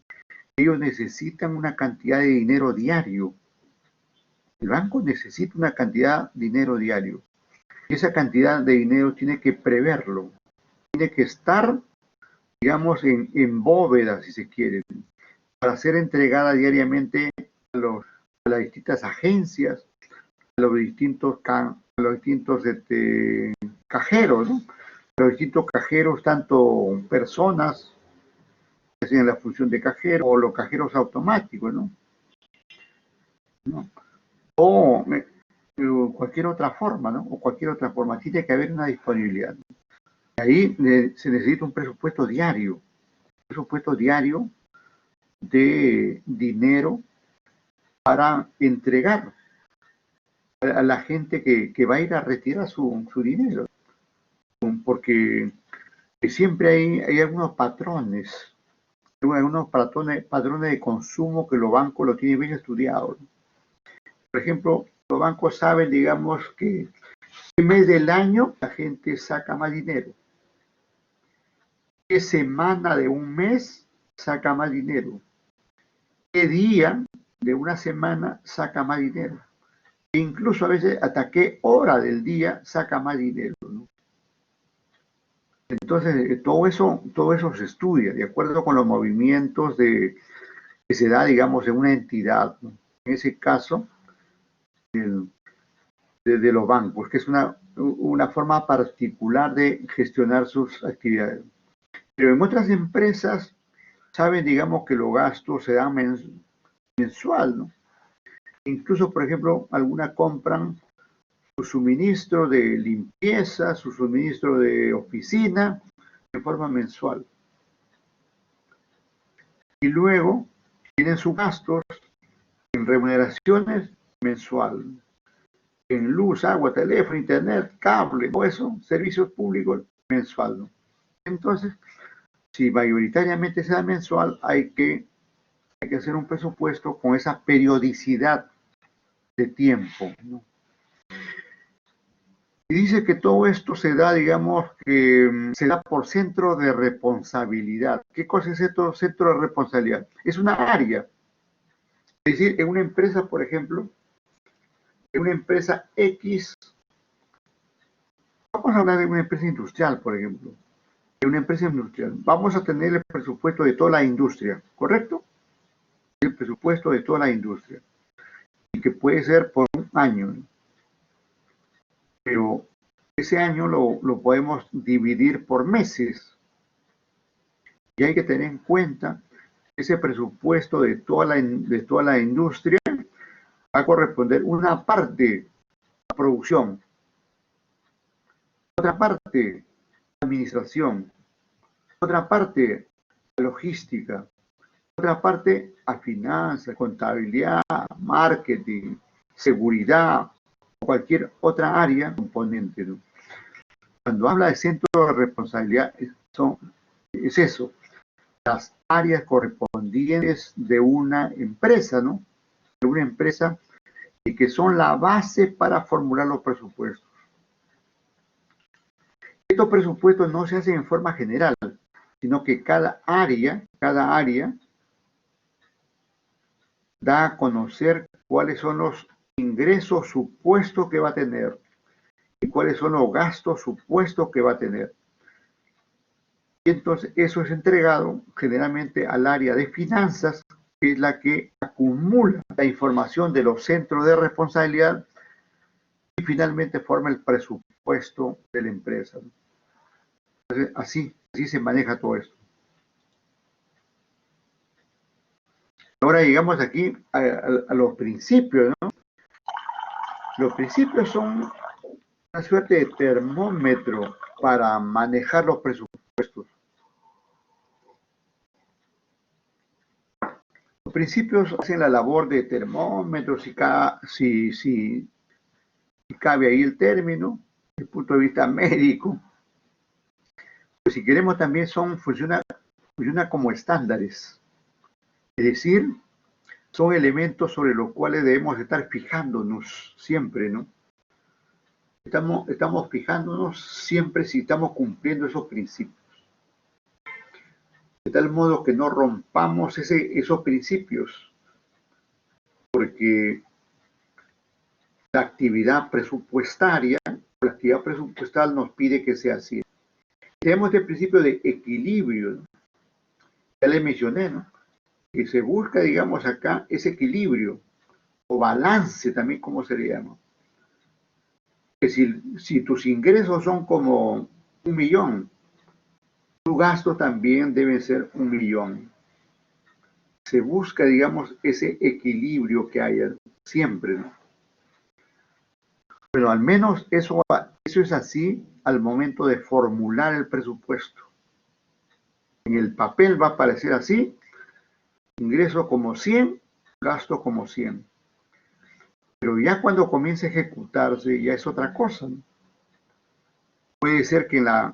ellos necesitan una cantidad de dinero diario. El banco necesita una cantidad de dinero diario. Y esa cantidad de dinero tiene que preverlo. Tiene que estar, digamos, en bóveda, si se quiere, para ser entregada diariamente a las distintas agencias, a los distintos cajeros, ¿no? A los distintos cajeros, tanto personas que hacen la función de cajero o los cajeros automáticos, ¿no? ¿No? O cualquier otra forma, ¿no? O cualquier otra forma. Tiene que haber una disponibilidad. Ahí se necesita un presupuesto diario de dinero para entregar a la gente que va a ir a retirar su dinero. Porque siempre hay algunos patrones de consumo que los bancos lo tienen bien estudiados. Por ejemplo, los bancos saben, digamos, que qué mes del año la gente saca más dinero, qué semana de un mes saca más dinero, qué día de una semana saca más dinero, e incluso a veces hasta qué hora del día saca más dinero, ¿no? Entonces, todo eso se estudia de acuerdo con los movimientos que se da, digamos, en una entidad, ¿no? En ese caso, de los bancos, que es una forma particular de gestionar sus actividades. Pero en otras empresas saben, digamos, que los gastos se dan mensual, ¿no? Incluso, por ejemplo, algunas compran su suministro de limpieza, su suministro de oficina, de forma mensual. Y luego tienen sus gastos en remuneraciones mensual, en luz, agua, teléfono, internet, cable, todo eso, servicios públicos mensual, ¿no? Entonces, si mayoritariamente se da mensual, hay que hacer un presupuesto con esa periodicidad de tiempo, ¿no? Y dice que todo esto se da, digamos, que se da por centro de responsabilidad. ¿Qué cosa es esto, centro de responsabilidad? Es una área. Es decir, en una empresa, por ejemplo, en una empresa X, vamos a hablar de una empresa industrial, por ejemplo. En una empresa industrial, vamos a tener el presupuesto de toda la industria, ¿correcto? El presupuesto de toda la industria. Y que puede ser por un año, pero ese año lo podemos dividir por meses. Y hay que tener en cuenta que ese presupuesto de toda la industria va a corresponder una parte a producción, otra parte a administración, otra parte a logística, otra parte a finanzas, contabilidad, marketing, seguridad, o cualquier otra área componente, ¿no? Cuando habla de centro de responsabilidad, es eso, las áreas correspondientes de una empresa, ¿no? De una empresa y que son la base para formular los presupuestos. Estos presupuestos no se hacen en forma general, sino que cada área da a conocer cuáles son los ingresos supuestos que va a tener y cuáles son los gastos supuestos que va a tener. Y entonces eso es entregado generalmente al área de finanzas, que es la que acumula la información de los centros de responsabilidad y finalmente forma el presupuesto de la empresa. Entonces, así se maneja todo esto. Ahora llegamos aquí a los principios, ¿no? Los principios son una suerte de termómetro para manejar los presupuestos. Los principios hacen la labor de termómetro, si cabe ahí el término, desde el punto de vista médico. Pues si queremos también funciona como estándares. Es decir, son elementos sobre los cuales debemos estar fijándonos siempre, ¿no? Estamos fijándonos siempre si estamos cumpliendo esos principios. De tal modo que no rompamos esos principios, porque la actividad presupuestaria nos pide que sea así. Tenemos el principio de equilibrio, ¿no? Ya le mencioné, ¿no? Que se busca, digamos, acá ese equilibrio o balance también, como se le llama. Que si tus ingresos son como 1.000.000, tu gasto también debe ser 1.000.000. Se busca, digamos, ese equilibrio que haya siempre, ¿no? Pero al menos eso es así al momento de formular el presupuesto. En el papel va a aparecer así, ingreso como 100, gasto como 100. Pero ya cuando comience a ejecutarse ya es otra cosa, ¿no? Puede ser que en la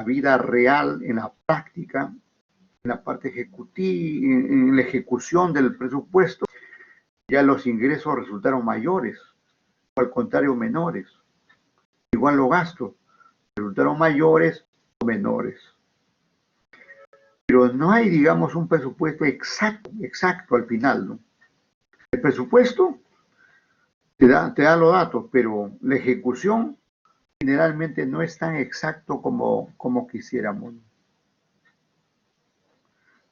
vida real, en la práctica, en la parte ejecutiva, en la ejecución del presupuesto, ya los ingresos resultaron mayores, o al contrario menores. Igual los gastos resultaron mayores o menores. Pero no hay, digamos, un presupuesto exacto al final, ¿no? El presupuesto te da los datos, pero la ejecución generalmente no es tan exacto como quisiéramos.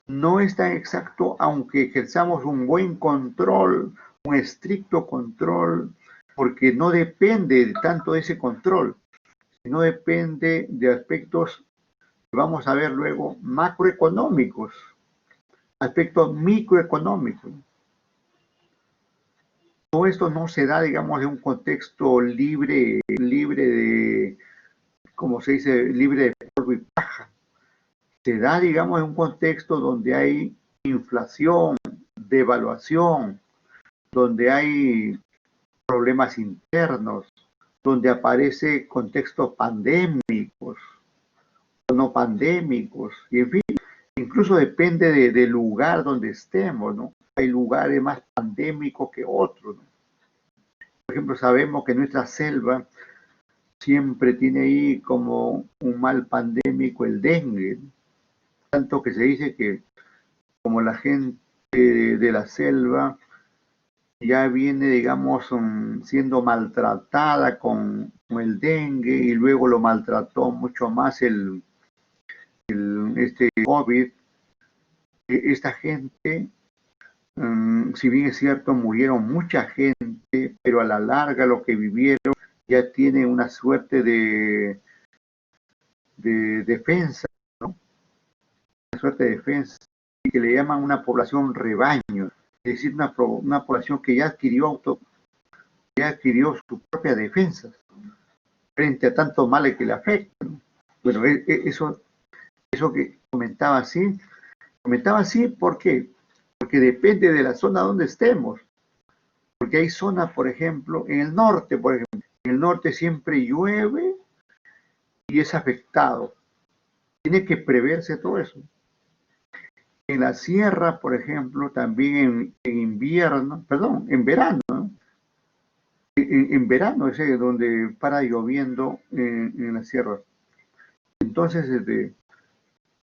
No es tan exacto, aunque ejerzamos un buen control, un estricto control, porque no depende tanto de ese control, sino depende de aspectos que vamos a ver luego macroeconómicos, aspectos microeconómicos. Todo esto no se da, digamos, en un contexto libre de, como se dice, libre de polvo y paja. Se da, digamos, en un contexto donde hay inflación, devaluación, donde hay problemas internos, donde aparece contextos pandémicos o no pandémicos, y en fin, incluso depende del lugar donde estemos, ¿no? Hay lugares más pandémicos que otros, ¿no? Por ejemplo, sabemos que en nuestra selva siempre tiene ahí como un mal pandémico el dengue, tanto que se dice que como la gente de la selva ya viene, digamos, siendo maltratada con el dengue y luego lo maltrató mucho más este COVID. Esta gente, si bien es cierto, murieron mucha gente, pero a la larga lo que vivieron ya tiene una suerte de defensa, ¿no? Una suerte de defensa que le llaman una población rebaño, es decir, una población que ya adquirió sus propias defensas frente a tantos males que le afectan. Bueno, eso que comentaba así, ¿por qué? Porque depende de la zona donde estemos. Porque hay zonas, por ejemplo, en el norte, por ejemplo, en el norte siempre llueve y es afectado. Tiene que preverse todo eso. En la sierra, por ejemplo, también en invierno, perdón, en verano, ¿no? En verano es donde para lloviendo en la sierra. Entonces,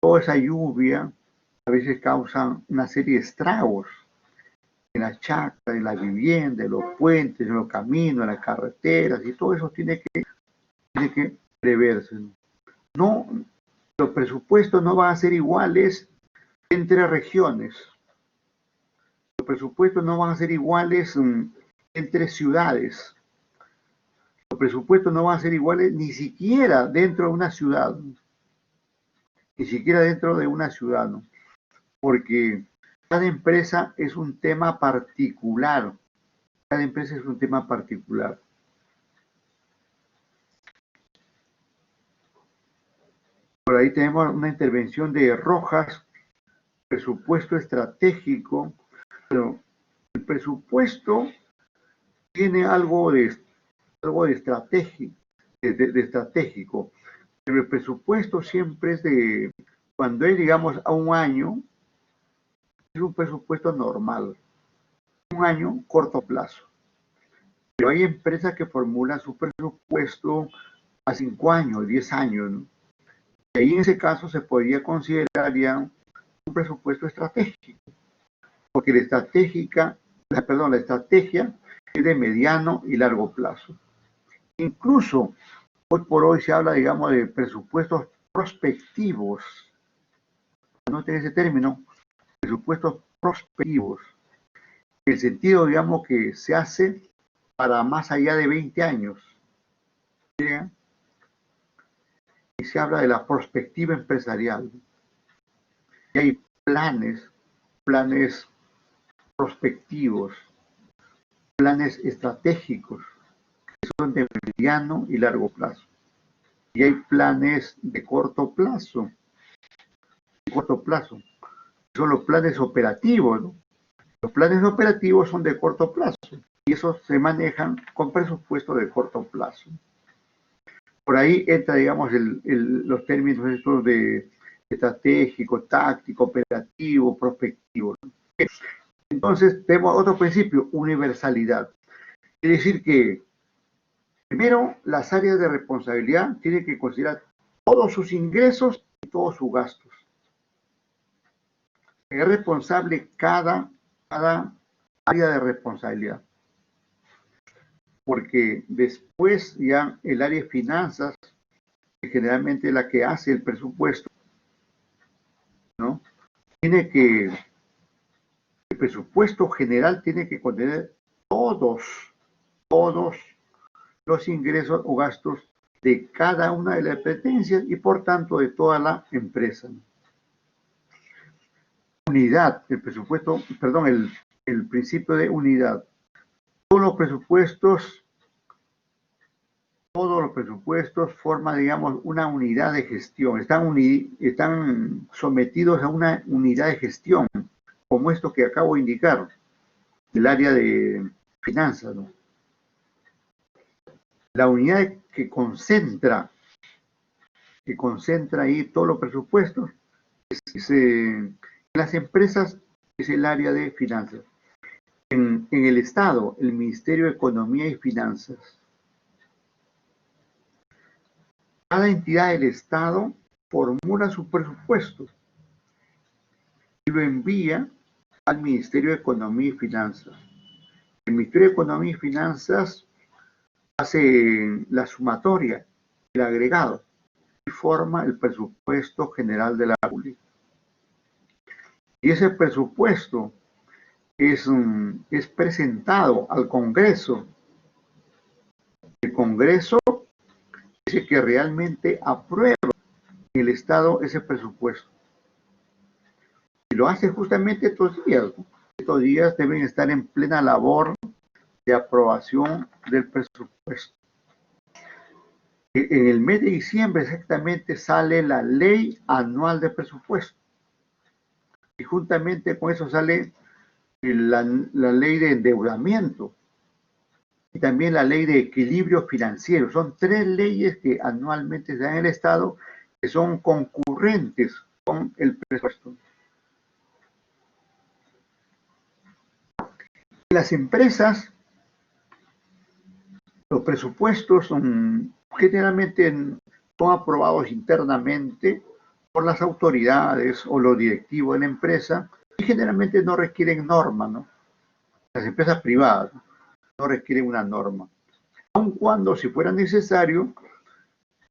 toda esa lluvia a veces causa una serie de estragos en las chacras, en la vivienda, en los puentes, en los caminos, en las carreteras, y todo eso tiene que preverse. No, los presupuestos no van a ser iguales entre regiones. Los presupuestos no van a ser iguales entre ciudades. Los presupuestos no van a ser iguales ni siquiera dentro de una ciudad. Ni siquiera dentro de una ciudad, ¿no? Porque cada empresa es un tema particular. Cada empresa es un tema particular. Por ahí tenemos una intervención de Rojas, presupuesto estratégico, pero el presupuesto tiene algo de estratégico, pero el presupuesto siempre es cuando es, digamos, a un año, es un presupuesto normal, un año corto plazo. Pero hay empresas que formulan su presupuesto a 5 años, 10 años, ¿no? Y ahí en ese caso se podría considerar ya un presupuesto estratégico, porque la estrategia es de mediano y largo plazo. Incluso hoy por hoy se habla, digamos, de presupuestos prospectivos. Anoten ese término, presupuestos prospectivos. En el sentido, digamos, que se hace para más allá de 20 años. ¿Sí? Y se habla de la perspectiva empresarial. Y hay planes prospectivos, planes estratégicos, que son de mediano y largo plazo. Y hay planes de corto plazo, son los planes operativos, ¿no? Los planes operativos son de corto plazo y esos se manejan con presupuesto de corto plazo. Por ahí entra, digamos, los términos estos de estratégico, táctico, operativo, prospectivo, ¿no? Entonces, tenemos otro principio, universalidad. Quiere decir que, primero, las áreas de responsabilidad tienen que considerar todos sus ingresos y todos sus gastos. Es responsable cada área de responsabilidad. Porque después ya el área de finanzas, que generalmente es la que hace el presupuesto, ¿no? El presupuesto general tiene que contener todos los ingresos o gastos de cada una de las dependencias y por tanto de toda la empresa. Unidad, el presupuesto, perdón, el principio de unidad. Todos los presupuestos forman, digamos, una unidad de gestión, están sometidos a una unidad de gestión, como esto que acabo de indicar, del área de finanzas, ¿no? La unidad que concentra ahí todos los presupuestos, en las empresas es el área de finanzas. En el Estado, el Ministerio de Economía y Finanzas. cada entidad del Estado formula su presupuesto y lo envía al Ministerio de Economía y Finanzas. El Ministerio de Economía y Finanzas hace la sumatoria, el agregado, y forma el presupuesto general de la República. Y ese presupuesto es presentado al Congreso. El Congreso dice que realmente aprueba el Estado ese presupuesto. Y lo hace justamente estos días, ¿no? Estos días deben estar en plena labor de aprobación del presupuesto. En el mes de diciembre exactamente sale la ley anual de presupuesto. Y juntamente con eso sale la ley de endeudamiento y también la ley de equilibrio financiero. Son tres leyes que anualmente se dan en el Estado que son concurrentes con el presupuesto. Las empresas, los presupuestos generalmente son aprobados internamente por las autoridades o los directivos de la empresa y generalmente no requieren norma, ¿no? Las empresas privadas no requieren una norma. Aun cuando, si fuera necesario,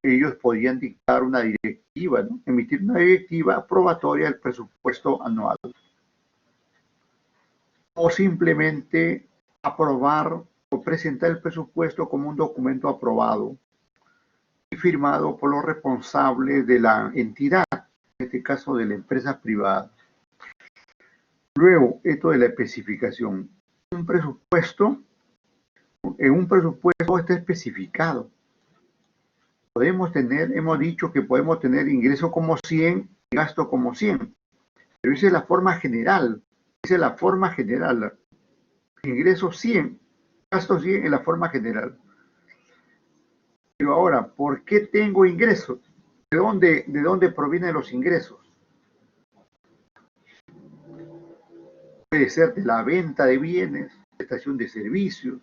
ellos podían dictar una directiva, ¿no? Emitir una directiva aprobatoria del presupuesto anual. O simplemente aprobar o presentar el presupuesto como un documento aprobado y firmado por los responsables de la entidad, en este caso de la empresa privada. Luego, esto de la especificación. Un presupuesto, en un presupuesto está especificado. Podemos tener, hemos dicho que podemos tener ingreso como 100 y gasto como 100, pero esa es la forma general. Esa es la forma general. Ingreso 100, gasto 100 en la forma general. Pero ahora, ¿por qué tengo ingresos? ¿De dónde provienen los ingresos? Puede ser de la venta de bienes, prestación de servicios,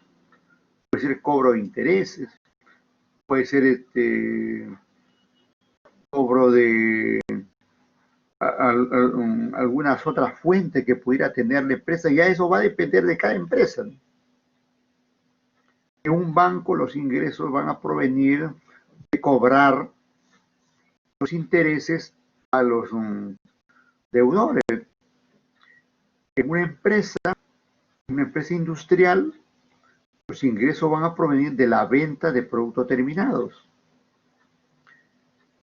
puede ser cobro de intereses, puede ser cobro de algunas otras fuentes que pudiera tener la empresa. Ya eso va a depender de cada empresa, ¿no? En un banco los ingresos van a provenir de cobrar los intereses a los deudores. En una empresa industrial, los ingresos van a provenir de la venta de productos terminados.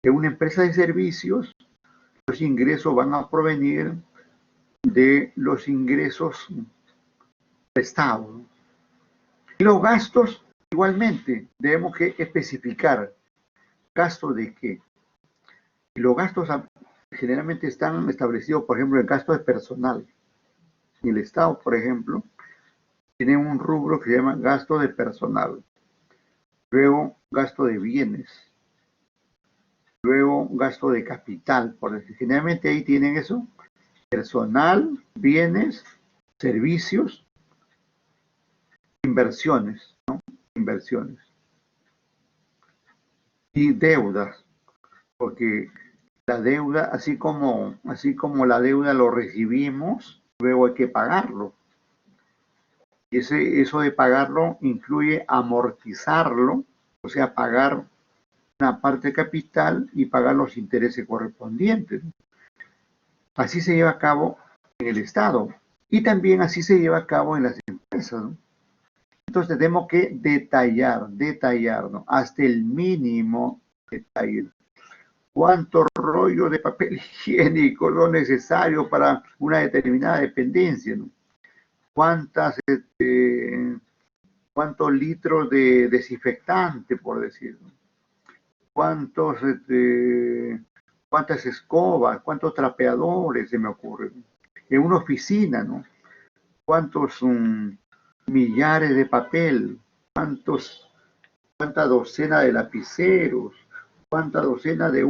En una empresa de servicios, los ingresos van a provenir de los ingresos prestados. Y los gastos, igualmente, debemos que especificar gastos de qué. Y los gastos generalmente están establecidos, por ejemplo, el gasto de personal. Y el Estado, por ejemplo, tiene un rubro que se llama gasto de personal. Luego, gasto de bienes. Luego, gasto de capital, por decir. Generalmente ahí tienen eso: personal, bienes, servicios, inversiones, ¿no? Inversiones. Y deudas, porque la deuda, así como la deuda lo recibimos, luego hay que pagarlo. Y eso de pagarlo incluye amortizarlo, o sea, pagar una parte de capital y pagar los intereses correspondientes. Así se lleva a cabo en el Estado y también así se lleva a cabo en las empresas, ¿no? Entonces tenemos que detallar, ¿no? Hasta el mínimo detalle. ¿Cuántos rollos de papel higiénico son necesarios para una determinada dependencia, ¿no? ¿Cuántos litros de desinfectante, por decirlo? ¿Cuántas escobas? ¿Cuántos trapeadores se me ocurren? En una oficina, ¿no? ¿Cuántos millares de papel? ¿Cuánta docena de lapiceros? ¿Cuánta docena de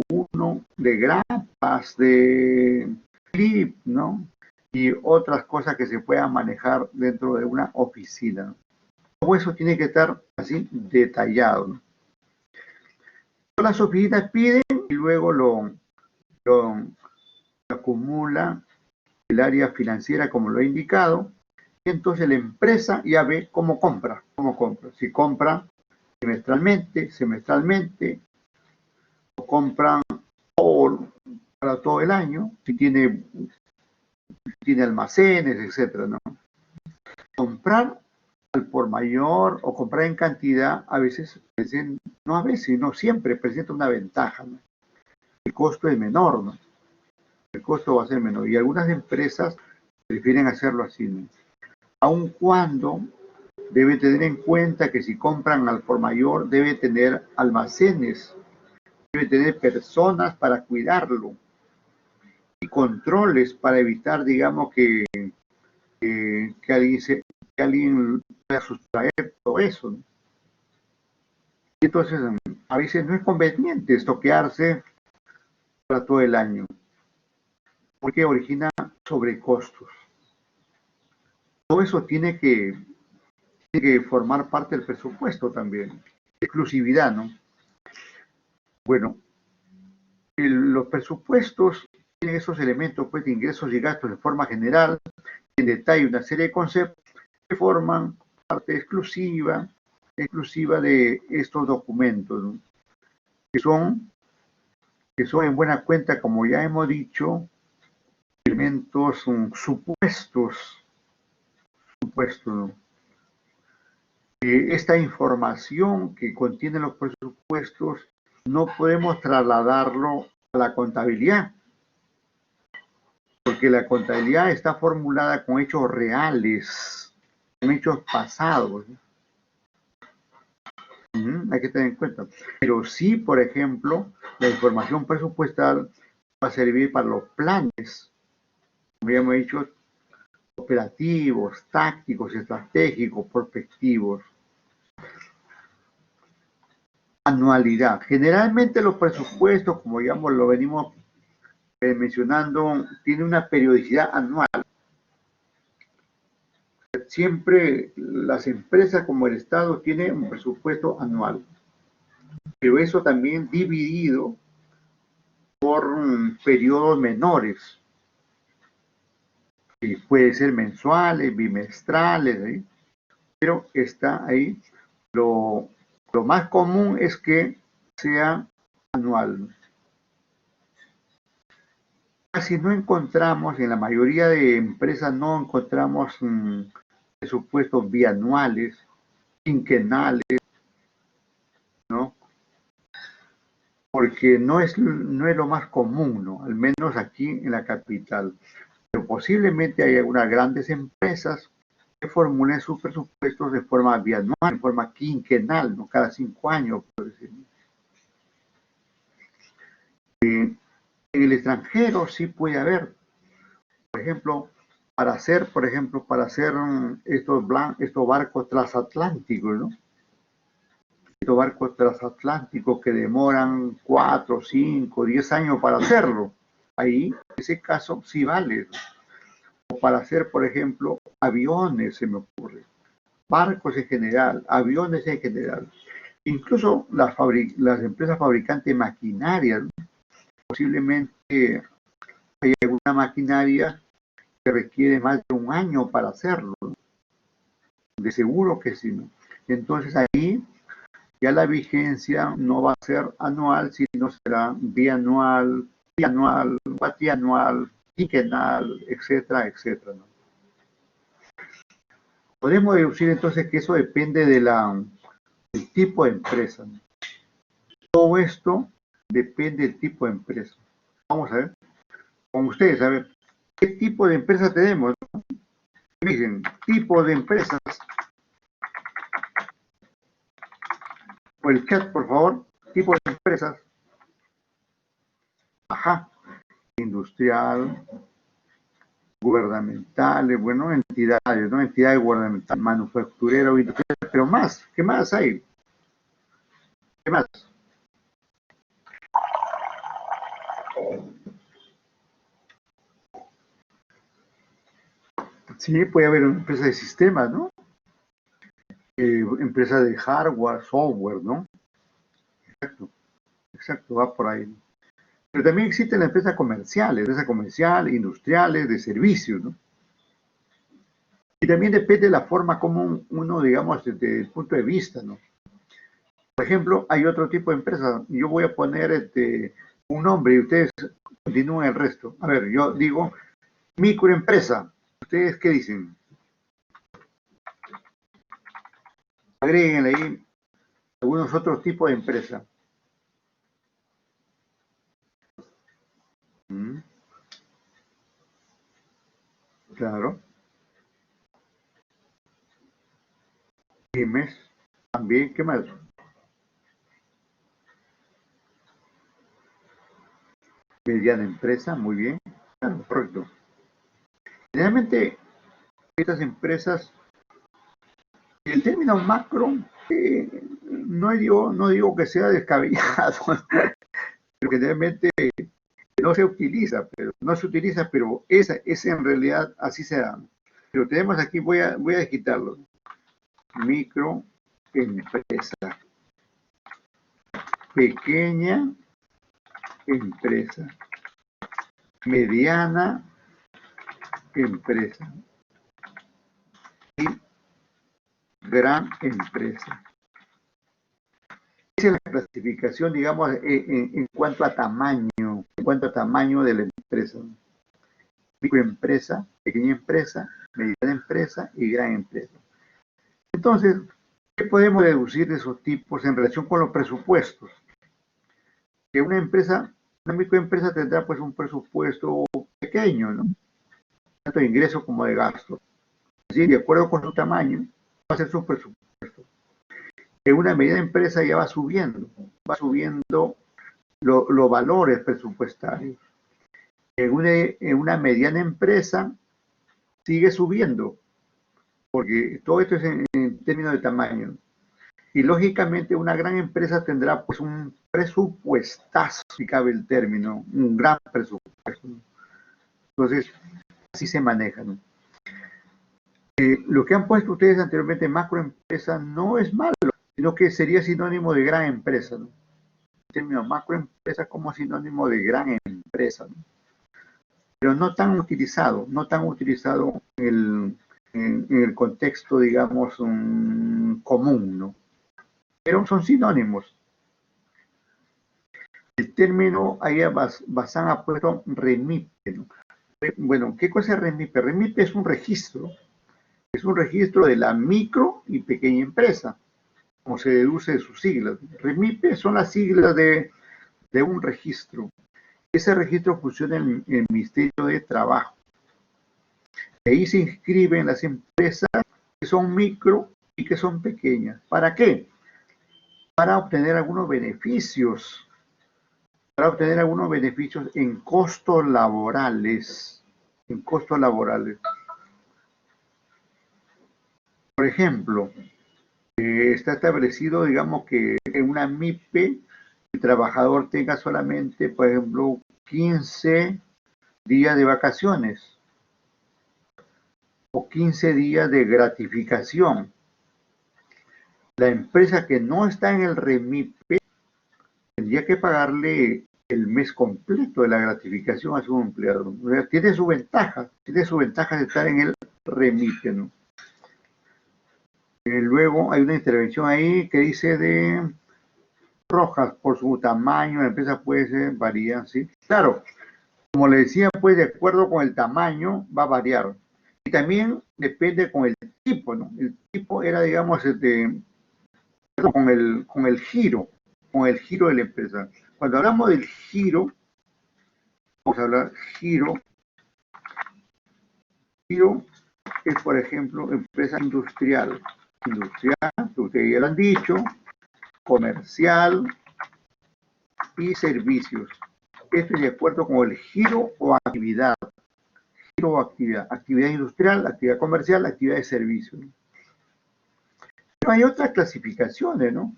grapas, de clip, ¿no? Y otras cosas que se puedan manejar dentro de una oficina, ¿no? Todo eso tiene que estar así detallado, ¿no? Las oficinas piden y luego lo acumula el área financiera como lo he indicado, y entonces la empresa ya ve cómo compra, si compra semestralmente, o compran para todo el año, si tiene almacenes, etcétera, ¿no? Comprar al por mayor o comprar en cantidad a veces, no a veces, no siempre presenta una ventaja, ¿no? El costo es menor, ¿no? El costo va a ser menor y algunas empresas prefieren hacerlo así, ¿no? Aun cuando debe tener en cuenta que si compran al por mayor debe tener almacenes, debe tener personas para cuidarlo y controles para evitar, digamos, que alguien pueda sustraer todo eso, ¿no? Entonces, a veces no es conveniente estoquearse para todo el año, porque origina sobrecostos. Todo eso tiene que formar parte del presupuesto también. Exclusividad, ¿no? Bueno, los presupuestos tienen esos elementos pues, de ingresos y gastos de forma general, en detalle una serie de conceptos que forman parte exclusiva de estos documentos, ¿no? que son en buena cuenta, como ya hemos dicho, elementos supuestos, ¿no? Esta información que contienen los presupuestos no podemos trasladarlo a la contabilidad, porque la contabilidad está formulada con hechos reales, con hechos pasados, ¿no? Hay que tener en cuenta. Pero sí, por ejemplo, la información presupuestal va a servir para los planes, como ya hemos dicho, operativos, tácticos, estratégicos, prospectivos. Anualidad. Generalmente los presupuestos, como ya lo venimos mencionando, tienen una periodicidad anual. Siempre las empresas como el Estado tienen un presupuesto anual, pero eso también dividido por periodos menores, que puede ser mensuales, bimestrales, ¿eh? Pero está ahí. Lo más común es que sea anual. Casi no encontramos, en la mayoría de empresas no encontramos presupuestos bianuales, quinquenales, ¿no? Porque no es lo más común, ¿no? Al menos aquí en la capital. Pero posiblemente hay algunas grandes empresas que formulen sus presupuestos de forma bianual, de forma quinquenal, ¿no? Cada 5 años, por decir. En el extranjero sí puede haber, por ejemplo, para hacer estos barcos transatlánticos, ¿no? Estos barcos transatlánticos que demoran 4, 5, 10 años para hacerlo. Ahí, en ese caso, sí vale, ¿no? O para hacer, por ejemplo, aviones, se me ocurre. Barcos en general, aviones en general. Incluso las empresas fabricantes de maquinaria, ¿no? Posiblemente hay alguna maquinaria que requiere más de un año para hacerlo, ¿no? De seguro que sí, ¿no? Entonces ahí ya la vigencia no va a ser anual, sino será bianual, cuatrianual, quinquenal, etcétera, etcétera, ¿no? Podemos deducir entonces que eso depende del tipo de empresa, ¿no? Todo esto depende del tipo de empresa. Vamos a ver, con ustedes, a ver, ¿qué tipo de empresa tenemos, ¿no? Miren, tipo de empresas. Por el chat, por favor, tipo de empresas. Ajá, industrial, gubernamentales, bueno, entidades, ¿no? Entidades gubernamentales, manufacturero, industrial, pero más, ¿qué más hay? ¿Qué más? Sí, puede haber una empresa de sistemas, ¿no? Empresa de hardware, software, ¿no? Exacto. exacto, va por ahí, ¿no? Pero también existen las empresas comerciales, industriales, de servicios, ¿no? Y también depende de la forma como uno, digamos, desde el punto de vista, ¿no? Por ejemplo, hay otro tipo de empresa. Yo voy a poner un nombre y ustedes continúen el resto. A ver, yo digo microempresa. ¿Ustedes qué dicen? Agreguen ahí algunos otros tipos de empresa. Mm, claro. Pymes. También, ¿qué más? Mediana empresa, muy bien. Claro, correcto. Generalmente, estas empresas, el término macro, no digo que sea descabellado, pero generalmente no se utiliza, pero esa en realidad así se da. Pero tenemos aquí, voy a quitarlo. Microempresa, pequeña empresa, mediana empresa y gran empresa. Esa es la clasificación, digamos, en cuanto a tamaño de la empresa. Microempresa, pequeña empresa, mediana empresa y gran empresa. Entonces, ¿qué podemos deducir de esos tipos en relación con los presupuestos? Que una microempresa tendrá pues un presupuesto pequeño, ¿no? Tanto de ingresos como de gastos. Así, de acuerdo con su tamaño, va a ser su presupuesto. En una mediana empresa ya va subiendo los valores presupuestarios. En una mediana empresa sigue subiendo, porque todo esto es en términos de tamaño. Y lógicamente una gran empresa tendrá pues un presupuestazo, si cabe el término, un gran presupuesto. Entonces, así se maneja, ¿no? Lo que han puesto ustedes anteriormente, macroempresa, no es malo, sino que sería sinónimo de gran empresa, ¿no? El término macroempresa como sinónimo de gran empresa, ¿no? Pero no tan utilizado en el contexto, digamos, común, ¿no? Pero son sinónimos. El término ahí Bazán ha puesto REMIPE, ¿no? Bueno, ¿qué cosa es REMIPE? REMIPE es un registro de la micro y pequeña empresa, como se deduce de sus siglas. REMIPE son las siglas de un registro. Ese registro funciona en el Ministerio de Trabajo. Ahí se inscriben las empresas que son micro y que son pequeñas. ¿Para qué? Para obtener algunos beneficios, en costos laborales. En costos laborales. Por ejemplo, está establecido, digamos, que en una MIPE el trabajador tenga solamente, por ejemplo, 15 días de vacaciones o 15 días de gratificación. La empresa que no está en el REMIPE tendría que pagarle el mes completo de la gratificación a su empleado. O sea, tiene su ventaja de estar en el REMIPE, ¿no? Luego hay una intervención ahí que dice de Rojas, por su tamaño, la empresa puede ser, varía, ¿sí? Claro, como le decía, pues de acuerdo con el tamaño va a variar. Y también depende con el tipo, ¿no? El tipo era, digamos, con el giro de la empresa. Cuando hablamos del giro, vamos a hablar giro es, por ejemplo, empresa industrial, que ustedes ya lo han dicho, comercial y servicios. Esto es de acuerdo con el giro o actividad. Actividad industrial, actividad comercial, actividad de servicios. Pero hay otras clasificaciones, ¿no?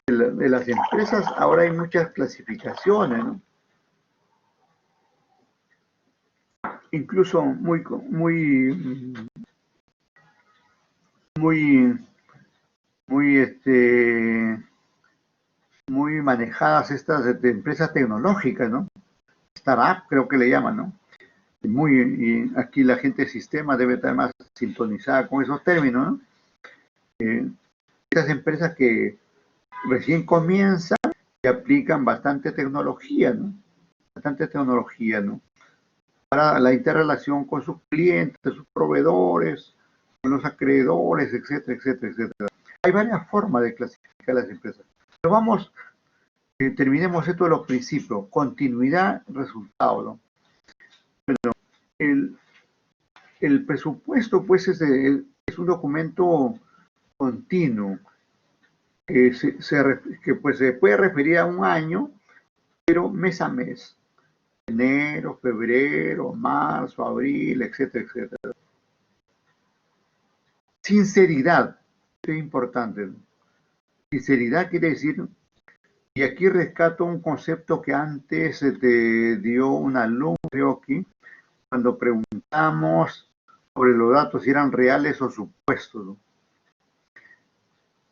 De las empresas ahora hay muchas clasificaciones, ¿no? Incluso muy, muy, muy, muy, muy manejadas estas de empresas tecnológicas, ¿no? Startup creo que le llaman, ¿no? Y aquí la gente de sistema debe estar más sintonizada con esos términos, ¿no? Esas empresas que recién comienzan y aplican bastante tecnología, ¿no? Bastante tecnología, ¿no? Para la interrelación con sus clientes, sus proveedores, con los acreedores, etcétera, etcétera, etcétera. Hay varias formas de clasificar las empresas. Pero vamos, terminemos esto de los principios. Continuidad, resultado, ¿no? Bueno, el presupuesto, pues, es un documento continuo que pues, se puede referir a un año, pero mes a mes. Enero, febrero, marzo, abril, etcétera, etcétera. Sinceridad, es importante, ¿no? Sinceridad quiere decir, y aquí rescato un concepto que antes te dio un alumno, creo que, cuando preguntamos sobre los datos si eran reales o supuestos, ¿no?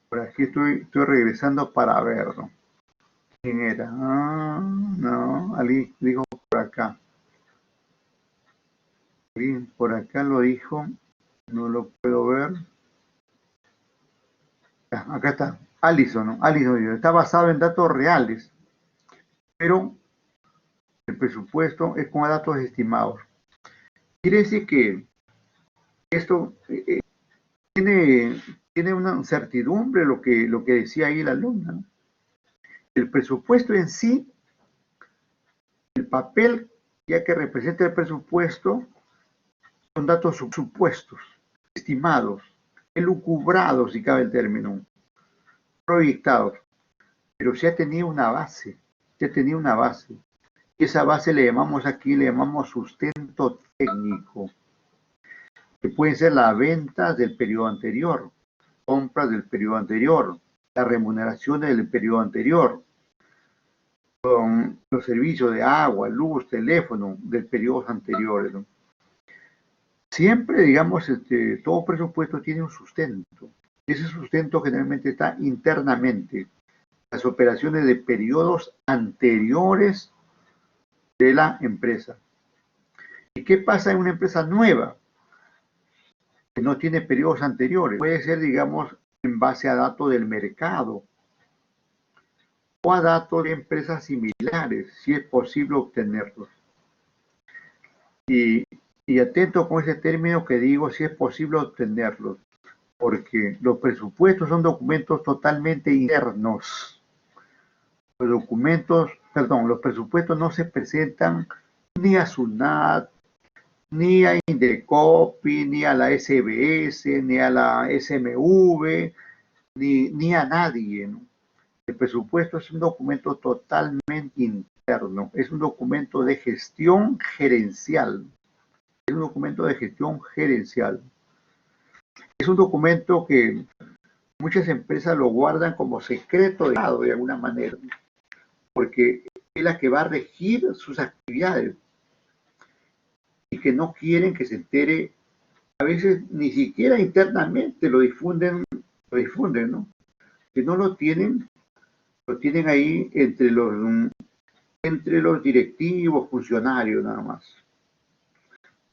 Por aquí estoy regresando para verlo. ¿Quién era? Ah, no, alguien dijo por acá. Alguien por acá lo dijo, no lo puedo ver. Acá está, Allison, ¿no? Allison está basado en datos reales, pero el presupuesto es con datos estimados. Quiere decir que esto tiene una certidumbre lo que decía ahí la alumna, ¿no? El presupuesto en sí, el papel ya que representa el presupuesto, son datos supuestos, estimados, elucubrados, si cabe el término, proyectados, pero se ha tenido una base, se ha tenido una base. Y esa base le llamamos sustento técnico, que pueden ser las ventas del periodo anterior, compras del periodo anterior, las remuneraciones del periodo anterior, con los servicios de agua, luz, teléfono del periodo anterior, ¿no? Siempre, digamos, todo presupuesto tiene un sustento. Ese sustento generalmente está internamente. Las operaciones de periodos anteriores de la empresa. ¿Y qué pasa en una empresa nueva que no tiene periodos anteriores? Puede ser, digamos, en base a datos del mercado o a datos de empresas similares, si es posible obtenerlos. Y atento con ese término que digo, si es posible obtenerlos, porque los presupuestos son documentos totalmente internos. Los presupuestos no se presentan ni a SUNAT, ni a Indecopi, ni a la SBS, ni a la SMV, ni a nadie, ¿no? El presupuesto es un documento totalmente interno, es un documento de gestión gerencial. Es un documento de gestión gerencial. Es un documento que muchas empresas lo guardan como secreto de alguna manera, porque es la que va a regir sus actividades y que no quieren que se entere, a veces ni siquiera internamente lo difunden, ¿no? Que no lo tienen ahí entre los directivos, funcionarios nada más.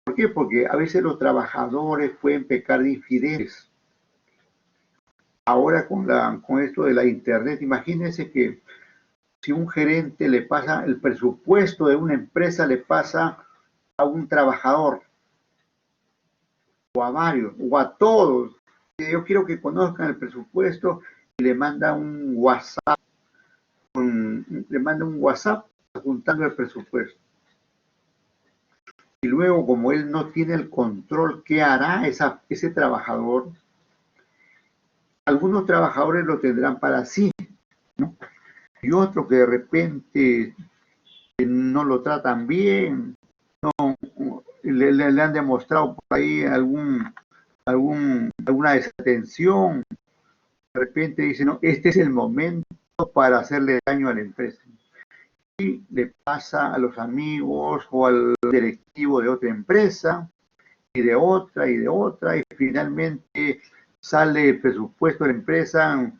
¿Por qué? Porque a veces los trabajadores pueden pecar de infidentes. Ahora con esto de la internet, imagínense que si un gerente le pasa el presupuesto de una empresa, le pasa a un trabajador o a varios o a todos. Yo quiero que conozcan el presupuesto y le manda un WhatsApp, juntando el presupuesto. Y luego, como él no tiene el control, ¿qué hará ese trabajador? Algunos trabajadores lo tendrán para sí, ¿no? Y otros que de repente no lo tratan bien, no, le han demostrado por ahí alguna desatención. De repente dicen, no, este es el momento para hacerle daño a la empresa. Y le pasa a los amigos o al directivo de otra empresa y de otra y de otra, y finalmente sale el presupuesto de la empresa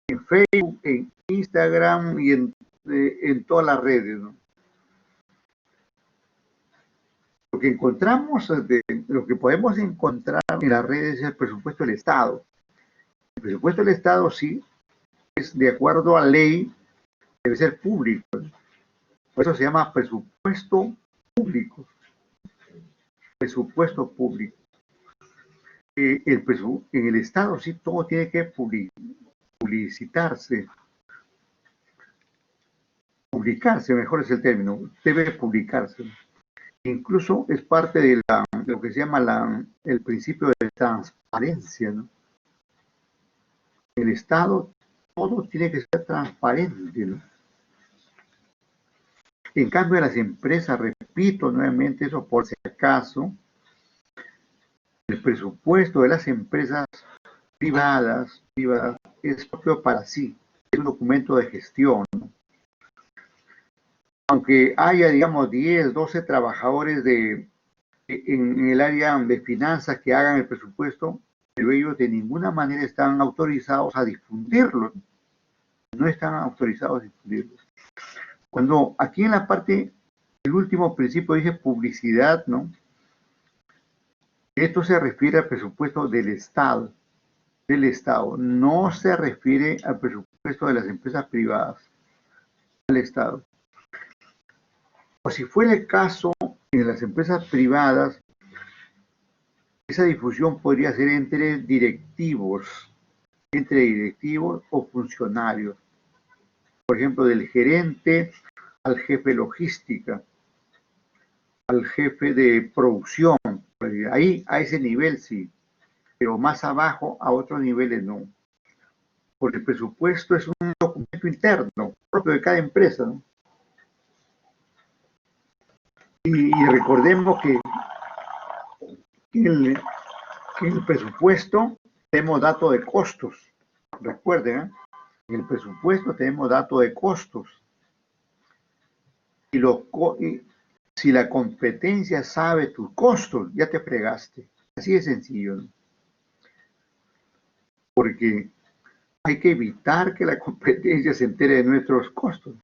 en Facebook, Instagram y en todas las redes, ¿no? Lo que encontramos, lo que podemos encontrar en las redes es el presupuesto del Estado. El presupuesto del Estado sí es de acuerdo a ley, debe ser público. Por eso se llama presupuesto público. Presupuesto público. En el Estado sí todo tiene que publicitarse, publicarse, mejor es el término, debe publicarse. Incluso es parte de lo que se llama el principio de transparencia, ¿no? El Estado todo tiene que ser transparente, ¿no? En cambio, las empresas, repito nuevamente eso por si acaso, el presupuesto de las empresas privadas es propio para sí, es un documento de gestión, ¿no? Aunque haya, digamos, 10, 12 trabajadores en el área de finanzas que hagan el presupuesto, pero ellos de ninguna manera están autorizados a difundirlo, no están autorizados a difundirlo. Cuando aquí en la parte, el último principio dice publicidad, ¿no? Esto se refiere al presupuesto del Estado, no se refiere al presupuesto de las empresas privadas, al Estado. O si fuera el caso en las empresas privadas, esa difusión podría ser entre directivos o funcionarios. Por ejemplo, del gerente al jefe logística, al jefe de producción. Ahí, a ese nivel sí, pero más abajo, a otros niveles no. Porque el presupuesto es un documento interno, propio de cada empresa, ¿no? Y recordemos en el presupuesto tenemos datos de costos. Recuerden, ¿eh? En el presupuesto tenemos datos de costos. Y si la competencia sabe tus costos, ya te fregaste. Así de sencillo, ¿no? Porque hay que evitar que la competencia se entere de nuestros costos.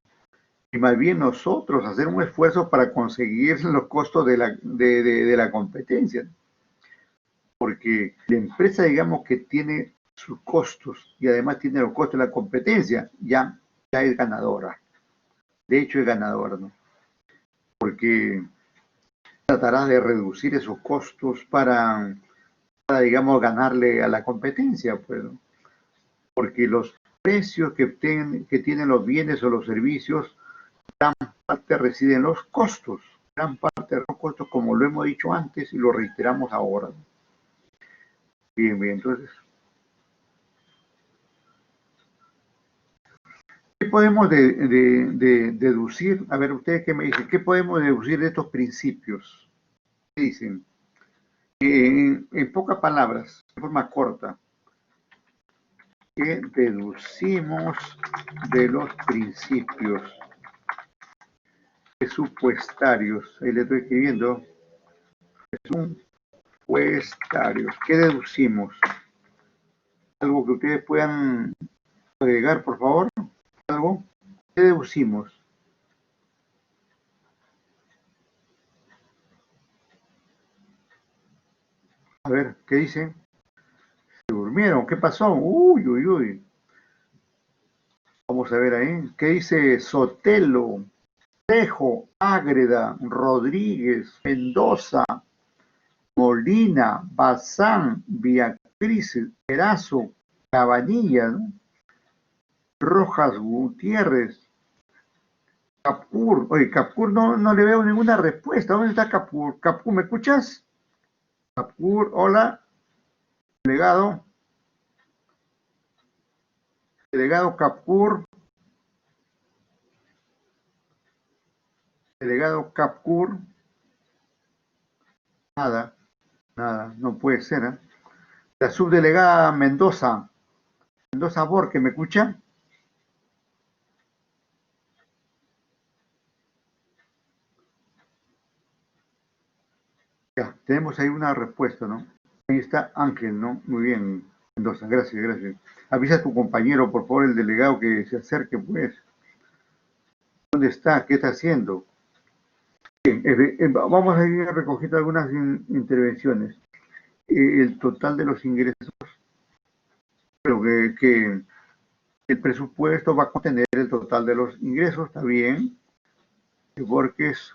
Y más bien nosotros hacer un esfuerzo para conseguir los costos de la competencia. Porque la empresa, digamos, que tiene sus costos y además tiene los costos de la competencia, ya es ganadora. De hecho, es ganadora, ¿no? Porque tratará de reducir esos costos digamos, ganarle a la competencia, pues, ¿no? Porque los precios que tienen los bienes o los servicios, gran parte residen en los costos, gran parte de los costos, como lo hemos dicho antes y lo reiteramos ahora. Bien, bien, entonces, ¿qué podemos deducir? A ver, ustedes qué me dicen, ¿qué podemos deducir de estos principios? ¿Qué dicen? En pocas palabras, de forma corta, ¿qué deducimos de los principios presupuestarios? Ahí le estoy escribiendo, presupuestarios. ¿Qué deducimos? Algo que ustedes puedan agregar, por favor. ¿Algo? ¿Qué deducimos? A ver, ¿qué dicen? Se durmieron, ¿qué pasó? Uy, uy, uy. Vamos a ver ahí. ¿Qué dice Sotelo, Trejo, Ágreda, Rodríguez, Mendoza, Molina, Bazán, Beatriz, Erazo, Cabanilla, ¿no? Rojas, Gutiérrez, Capur. Oye, Capur no le veo ninguna respuesta. ¿Dónde está Capur? Capur, ¿me escuchas? Capur, hola, delegado, delegado Capur, delegado Capur. Nada, nada, no puede ser, ¿eh? La subdelegada Mendoza, Mendoza Borque, ¿me escucha? Ya, tenemos ahí una respuesta, ¿no? Ahí está Ángel, ¿no? Muy bien. Mendoza, gracias, gracias. Avisa a tu compañero, por favor, el delegado, que se acerque, pues. ¿Dónde está? ¿Qué está haciendo? Bien, vamos a ir recogiendo algunas intervenciones. El total de los ingresos, pero que el presupuesto va a contener el total de los ingresos, está bien. Borges,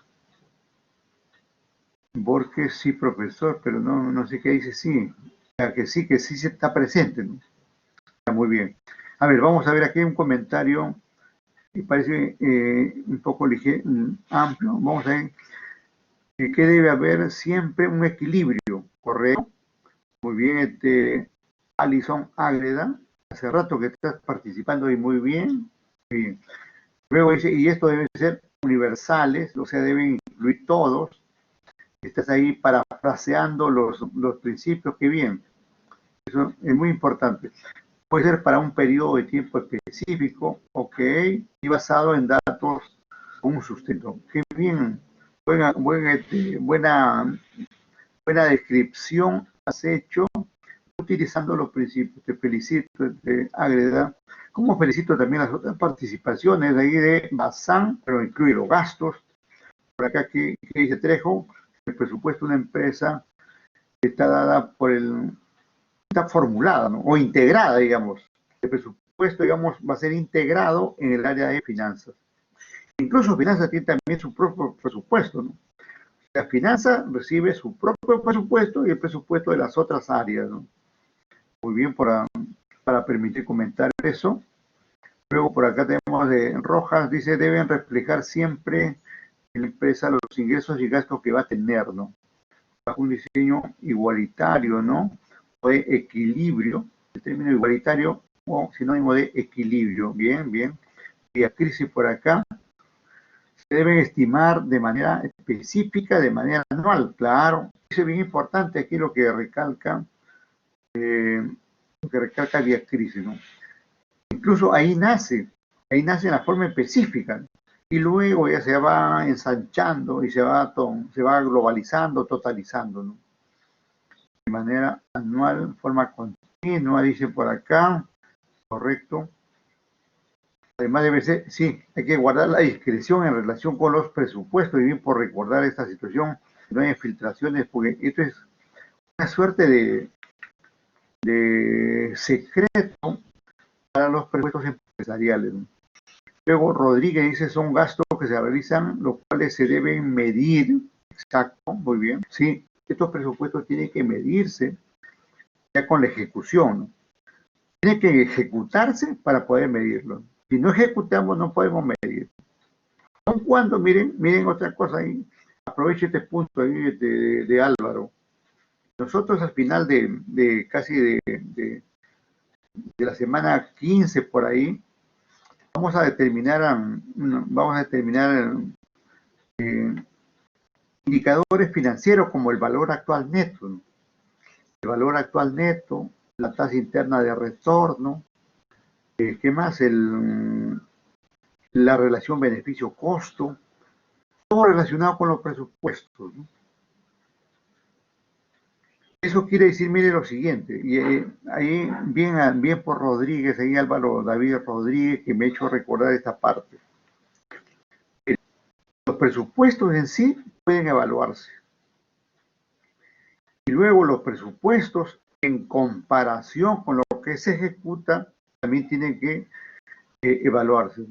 Borges sí, profesor, pero no sé qué dice sí. O sea, que sí se está presente, ¿no? Está muy bien. A ver, vamos a ver aquí un comentario que parece un poco amplio. Vamos a ver que debe haber siempre un equilibrio, ¿correcto? Muy bien, Alison Ágreda, hace rato que estás participando y muy bien. Bien. Luego dice, y esto debe ser universales, o sea, deben incluir todos. Estás ahí parafraseando los principios, que bien. Eso es muy importante. Puede ser para un periodo de tiempo específico, ok, y basado en datos con un sustento. Qué bien, buena descripción has hecho utilizando los principios. Te felicito, Agreda. Como felicito también las otras participaciones de ahí de Bazán, pero incluye los gastos. Por acá, que dice Trejo, el presupuesto de una empresa está dada está formulada, ¿no? O integrada, digamos. El presupuesto, digamos, va a ser integrado en el área de finanzas. Incluso finanzas tiene también su propio presupuesto, ¿no? La finanza recibe su propio presupuesto y el presupuesto de las otras áreas, ¿no? Muy bien, para permitir comentar eso. Luego por acá tenemos de Rojas, dice, deben reflejar siempre en la empresa los ingresos y gastos que va a tener, ¿no? Bajo un diseño igualitario, ¿no? O de equilibrio, el término igualitario o sinónimo de equilibrio. Bien, bien. Y a crisis por acá, se deben estimar de manera específica, de manera anual, claro. Es bien importante aquí lo que recalca Vía Crisis, ¿no? Incluso ahí nace la forma específica, y luego ya se va ensanchando y se va globalizando, totalizando, ¿no? De manera anual, forma continua, dice por acá, correcto. Además debe ser, sí, hay que guardar la discreción en relación con los presupuestos, y bien por recordar esta situación, no hay filtraciones, porque esto es una suerte de secreto para los presupuestos empresariales, ¿no? Luego Rodríguez dice, son gastos que se realizan, los cuales se deben medir. Exacto, muy bien. Sí, estos presupuestos tienen que medirse ya con la ejecución, ¿no? Tiene que ejecutarse para poder medirlo. Si no ejecutamos, no podemos medir. Aun cuando, miren otra cosa ahí, aproveche este punto ahí de Álvaro. Nosotros al final de casi de la semana 15 por ahí, vamos a determinar eh, indicadores financieros como el valor actual neto, ¿no? El valor actual neto, la tasa interna de retorno, ¿qué más? La relación beneficio-costo, todo relacionado con los presupuestos, ¿no? Eso quiere decir, mire lo siguiente, y ahí bien por Rodríguez, ahí Álvaro David Rodríguez, que me ha hecho recordar esta parte. Los presupuestos en sí pueden evaluarse, y luego los presupuestos en comparación con lo que se ejecuta también tienen que evaluarse.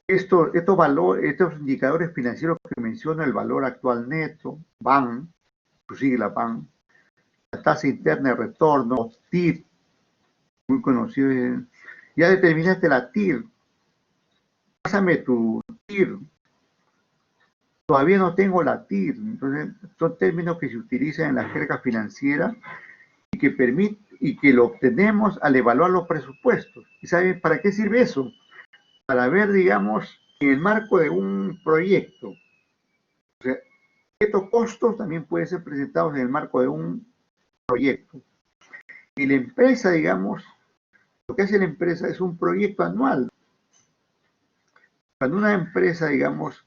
Estos indicadores financieros que menciona, el valor actual neto, BAN, su sigla BAN, la tasa interna de retorno, TIR, muy conocido, ya determinaste la TIR, pásame tu TIR, todavía no tengo la TIR. Entonces son términos que se utilizan en la jerga financiera y que lo obtenemos al evaluar los presupuestos. ¿Y saben para qué sirve eso? Para ver, digamos, en el marco de un proyecto. O sea, estos costos también pueden ser presentados en el marco de un proyecto. Y la empresa, digamos, lo que hace la empresa es un proyecto anual. Cuando una empresa, digamos,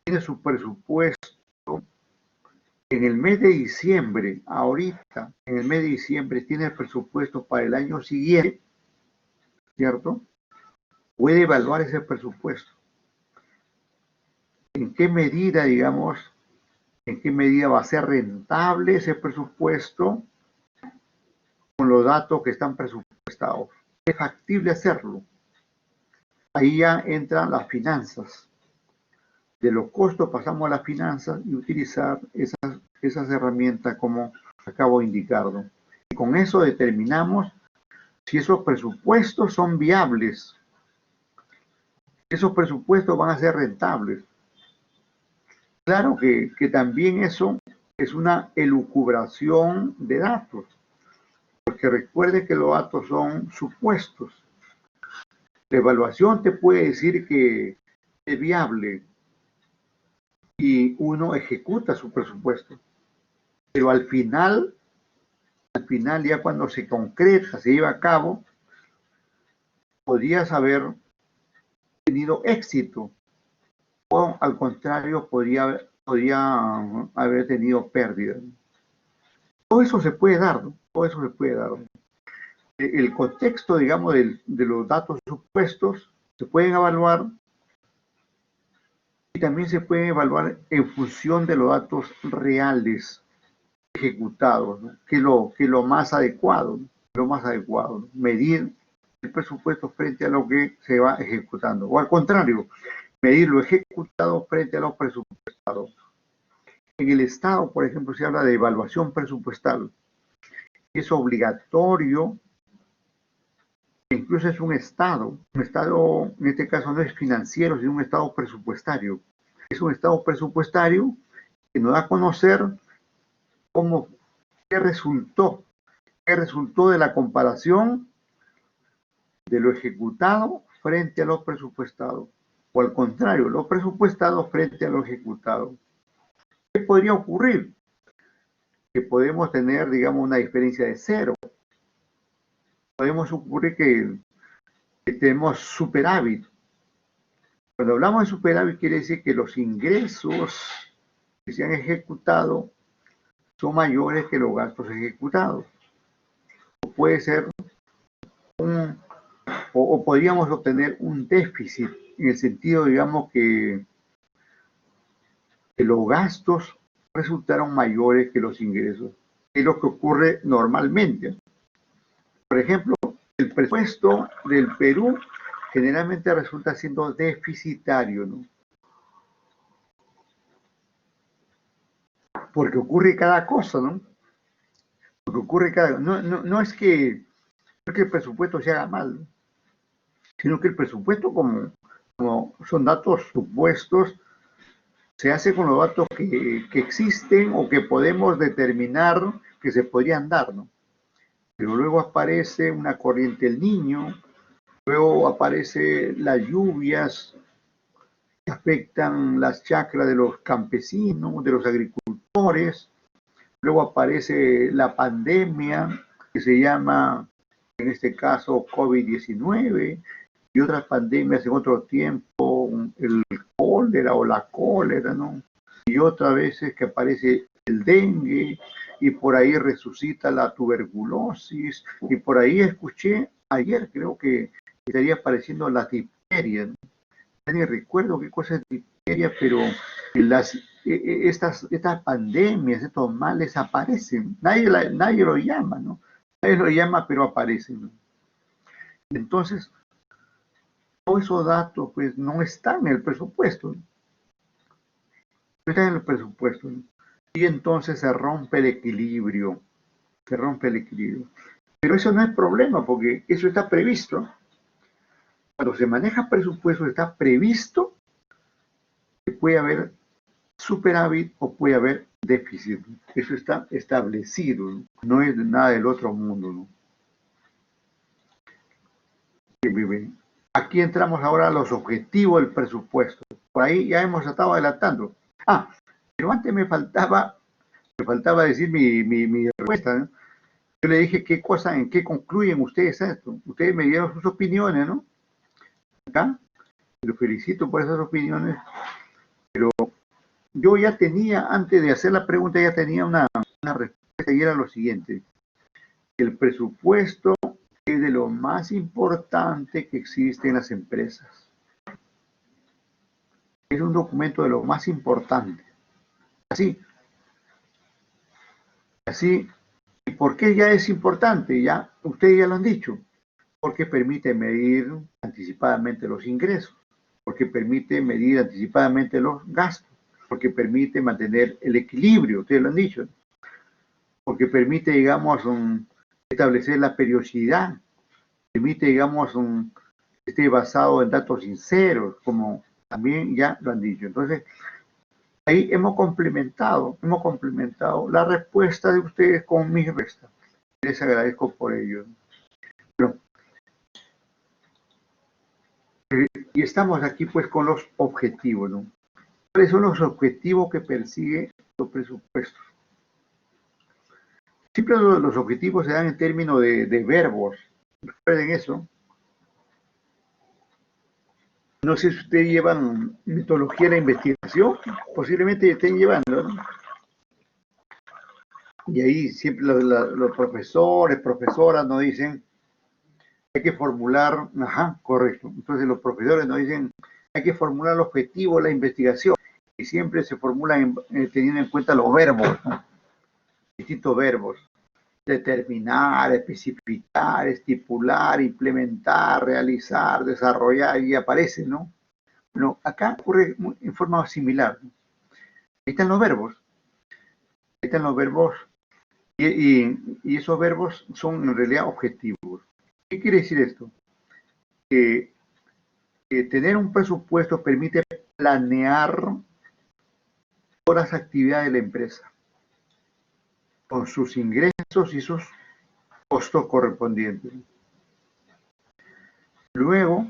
tiene su presupuesto en el mes de diciembre, ahorita, en el mes de diciembre, tiene el presupuesto para el año siguiente, ¿cierto? Puede evaluar ese presupuesto. ¿En qué medida, digamos, en qué medida va a ser rentable ese presupuesto con los datos que están presupuestados? ¿Es factible hacerlo? Ahí ya entran las finanzas. De los costos pasamos a las finanzas y utilizar esas herramientas como acabo de indicar, ¿no? Y con eso determinamos si esos presupuestos son viables, esos presupuestos van a ser rentables. Claro que también eso es una elucubración de datos, porque recuerde que los datos son supuestos. La evaluación te puede decir que es viable y uno ejecuta su presupuesto, pero al final ya cuando se concreta, se lleva a cabo, podrías haber tenido éxito o al contrario podría haber tenido pérdida. Todo eso se puede dar, ¿no? Todo eso se puede dar, ¿no? El contexto, digamos, de los datos supuestos se pueden evaluar y también se pueden evaluar en función de los datos reales ejecutados, ¿no? Que es lo más adecuado, ¿no? Lo más adecuado, ¿no? Medir el presupuesto frente a lo que se va ejecutando. O al contrario, medir lo ejecutado frente a lo presupuestado. En el Estado, por ejemplo, se habla de evaluación presupuestal. Es obligatorio, incluso es un Estado en este caso no es financiero, sino un Estado presupuestario. Es un Estado presupuestario que nos da a conocer cómo, qué resultó de la comparación de lo ejecutado frente a lo presupuestado, o al contrario, lo presupuestado frente a lo ejecutado. ¿Qué podría ocurrir? Que podemos tener, digamos, una diferencia de cero. Podemos ocurrir que tenemos superávit. Cuando hablamos de superávit quiere decir que los ingresos que se han ejecutado son mayores que los gastos ejecutados. O puede ser o podríamos obtener un déficit en el sentido, digamos, que los gastos resultaron mayores que los ingresos. Es lo que ocurre normalmente. Por ejemplo, el presupuesto del Perú generalmente resulta siendo deficitario, ¿no? Porque ocurre cada cosa, ¿no? Porque ocurre cada... No es que el presupuesto se haga mal, ¿no? Sino que el presupuesto, como son datos supuestos, se hace con los datos que existen o que podemos determinar que se podrían dar, ¿no? Pero luego aparece una corriente del Niño, luego aparecen las lluvias que afectan las chacras de los campesinos, de los agricultores, luego aparece la pandemia que se llama, en este caso, COVID-19, y otras pandemias en otro tiempo, el cólera o la cólera, ¿no? Y otras veces que aparece el dengue, y por ahí resucita la tuberculosis, y por ahí escuché ayer, creo que estaría apareciendo la difteria, ¿no? Ya ni recuerdo qué cosa es difteria, pero estas pandemias, estos males aparecen, nadie lo llama, ¿no? Nadie lo llama, pero aparecen, ¿no? Entonces, todos esos datos pues no están en el presupuesto, ¿no? No están en el presupuesto, ¿no? Y entonces se rompe el equilibrio, se rompe el equilibrio. Pero eso no es problema porque eso está previsto. Cuando se maneja presupuesto está previsto que puede haber superávit o puede haber déficit. Eso está establecido, ¿no? No es nada del otro mundo, ¿no? Aquí entramos ahora a los objetivos del presupuesto. Por ahí ya hemos estado adelantando. Pero antes me faltaba decir mi respuesta, ¿no? Yo le dije en qué concluyen ustedes esto. Ustedes me dieron sus opiniones, ¿no? Acá, los felicito por esas opiniones, pero yo ya tenía, antes de hacer la pregunta, ya tenía una respuesta y era lo siguiente. El presupuesto es de lo más importante que existe en las empresas. Es un documento de lo más importante. Así, así. ¿Y por qué ya es importante? Ya, ustedes ya lo han dicho. Porque permite medir anticipadamente los ingresos, porque permite medir anticipadamente los gastos, porque permite mantener el equilibrio, ustedes lo han dicho, porque permite, digamos, establecer la periodicidad, permite, digamos, que esté basado en datos sinceros, como también ya lo han dicho. Entonces, ahí hemos complementado la respuesta de ustedes con mi respuesta. Les agradezco por ello. Pero, y estamos aquí pues con los objetivos, ¿no? ¿Cuáles son los objetivos que persigue los presupuestos? Siempre los objetivos se dan en términos de verbos. Recuerden eso. No sé si ustedes llevan metodología de la investigación, posiblemente estén llevando, ¿no? Y ahí siempre los profesores, profesoras nos dicen, hay que formular, ajá, correcto. Entonces los profesores nos dicen, hay que formular el objetivo de la investigación. Y siempre se formulan teniendo en cuenta los verbos, ¿no? Distintos verbos. Determinar, especificar, estipular, implementar, realizar, desarrollar, y aparece, ¿no? Bueno, acá ocurre en forma similar, ¿no? Ahí están los verbos, ahí están los verbos, y esos verbos son en realidad objetivos. ¿Qué quiere decir esto? Que tener un presupuesto permite planear todas las actividades de la empresa, con sus ingresos y sus costos correspondientes. Luego,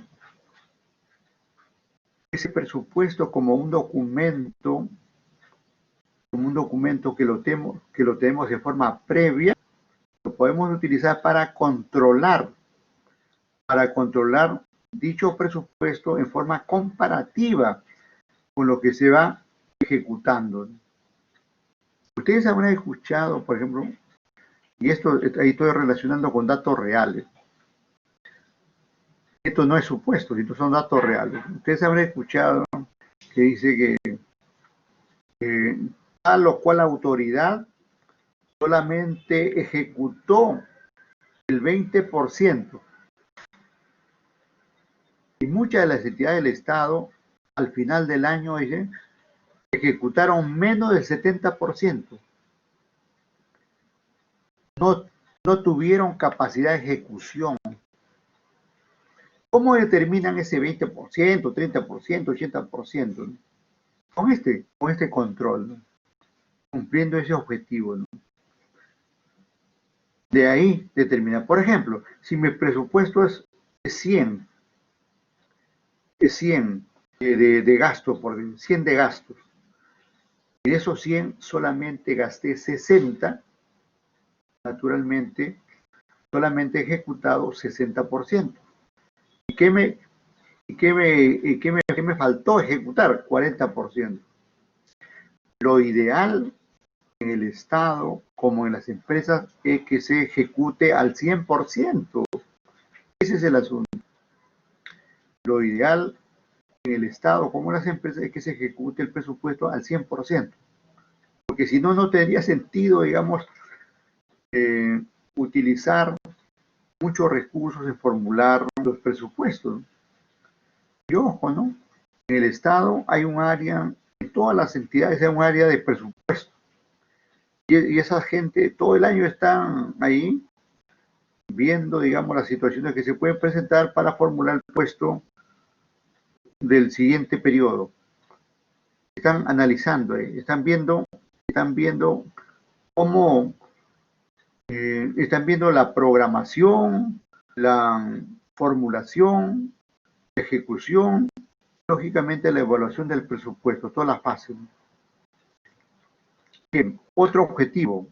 ese presupuesto como un documento que lo tenemos de forma previa, lo podemos utilizar para controlar dicho presupuesto en forma comparativa con lo que se va ejecutando. Ustedes habrán escuchado, por ejemplo, y esto ahí estoy relacionando con datos reales. Esto no es supuesto, estos son datos reales. Ustedes habrán escuchado que dice que tal o cual autoridad solamente ejecutó el 20%. Y muchas de las entidades del Estado, al final del año, dicen, ejecutaron menos del 70%. No, no tuvieron capacidad de ejecución. ¿Cómo determinan ese 20%, 30%, 80%? ¿No? Con este control, ¿no? Cumpliendo ese objetivo, ¿no? De ahí determina. Por ejemplo, si mi presupuesto es 100, es 100 de gasto, por 100 de gastos, y de esos 100 solamente gasté 60, naturalmente, solamente he ejecutado 60%. ¿Y qué me faltó ejecutar? 40%. Lo ideal en el Estado, como en las empresas, es que se ejecute al 100%. Ese es el asunto. Lo ideal en el Estado, como en las empresas, es que se ejecute el presupuesto al 100%. Porque si no, no tendría sentido, digamos, utilizar muchos recursos en formular los presupuestos. Y ojo, ¿no? En el Estado hay un área, en todas las entidades hay un área de presupuesto. Y esa gente todo el año están ahí viendo, digamos, las situaciones que se pueden presentar para formular el presupuesto del siguiente periodo. Están analizando, están viendo cómo, están viendo la programación, la formulación, la ejecución, lógicamente la evaluación del presupuesto, todas las fases. Bien, otro objetivo.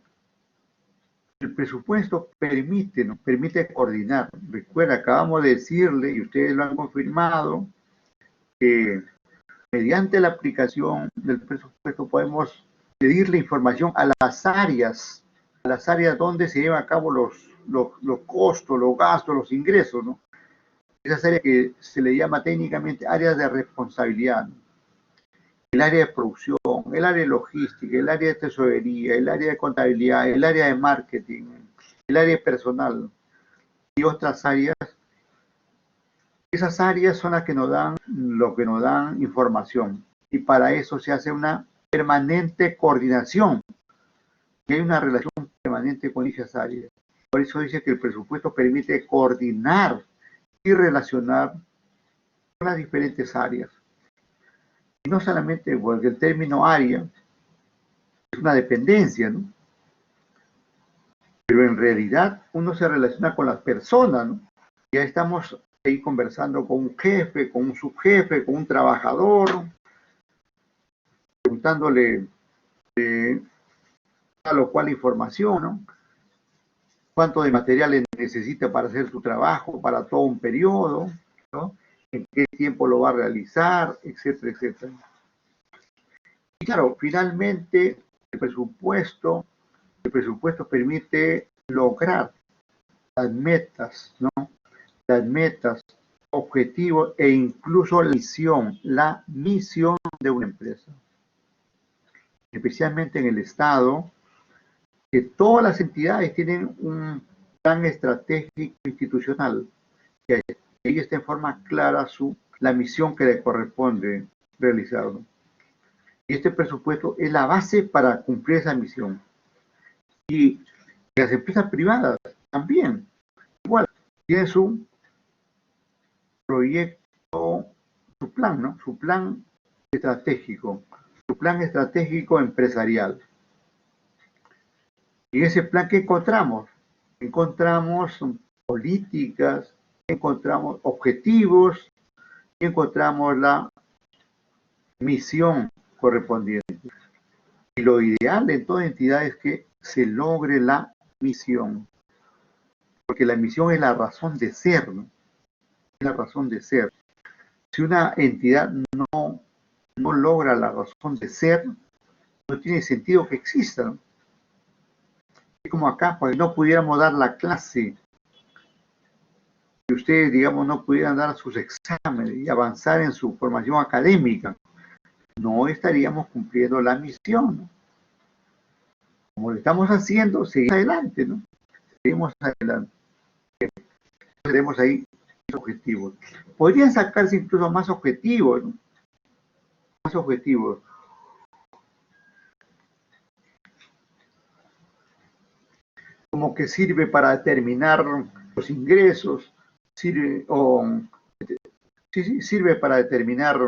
El presupuesto nos permite coordinar. Recuerda, acabamos de decirle, y ustedes lo han confirmado, que mediante la aplicación del presupuesto podemos pedirle información a las áreas donde se llevan a cabo los costos, los gastos, los ingresos, ¿no? Esas áreas que se le llama técnicamente áreas de responsabilidad, ¿no? El área de producción, el área de logística, el área de tesorería, el área de contabilidad, el área de marketing, el área de personal y otras áreas. Esas áreas son las que nos dan lo que nos dan información y para eso se hace una permanente coordinación y hay una relación permanente con esas áreas. Por eso dice que el presupuesto permite coordinar y relacionar con las diferentes áreas. Y no solamente porque el término área es una dependencia, ¿no? Pero en realidad uno se relaciona con las personas, ¿no? Ya estamos ahí conversando con un jefe, con un subjefe, con un trabajador, preguntándole tal o cual información, ¿no? Cuánto de materiales necesita para hacer su trabajo, para todo un periodo, ¿no? En qué tiempo lo va a realizar, etcétera, etcétera. Y claro, finalmente el presupuesto permite lograr las metas, ¿no? Las metas, objetivos e incluso la misión de una empresa. Especialmente en el Estado, que todas las entidades tienen un plan estratégico institucional, que ahí está en forma clara la misión que le corresponde realizar, ¿no? Y este presupuesto es la base para cumplir esa misión. Y las empresas privadas también, igual, tienen su proyecto, su plan, ¿no? Su plan estratégico empresarial. Y en ese plan, ¿qué encontramos? Encontramos políticas, encontramos objetivos y encontramos la misión correspondiente. Y lo ideal en toda entidad es que se logre la misión, porque la misión es la razón de ser, ¿no? Es la razón de ser. Si una entidad no logra la razón de ser, no tiene sentido que exista, ¿no? Es como acá, pues no pudiéramos dar la clase, que ustedes, digamos, no pudieran dar sus exámenes y avanzar en su formación académica, no estaríamos cumpliendo la misión, ¿no? Como lo estamos haciendo, seguimos adelante, ¿no? Seguimos adelante. Tenemos ahí objetivos. Podrían sacarse incluso más objetivos, ¿no? Más objetivos. Como que sirve para determinar los ingresos, sirve, sirve para determinar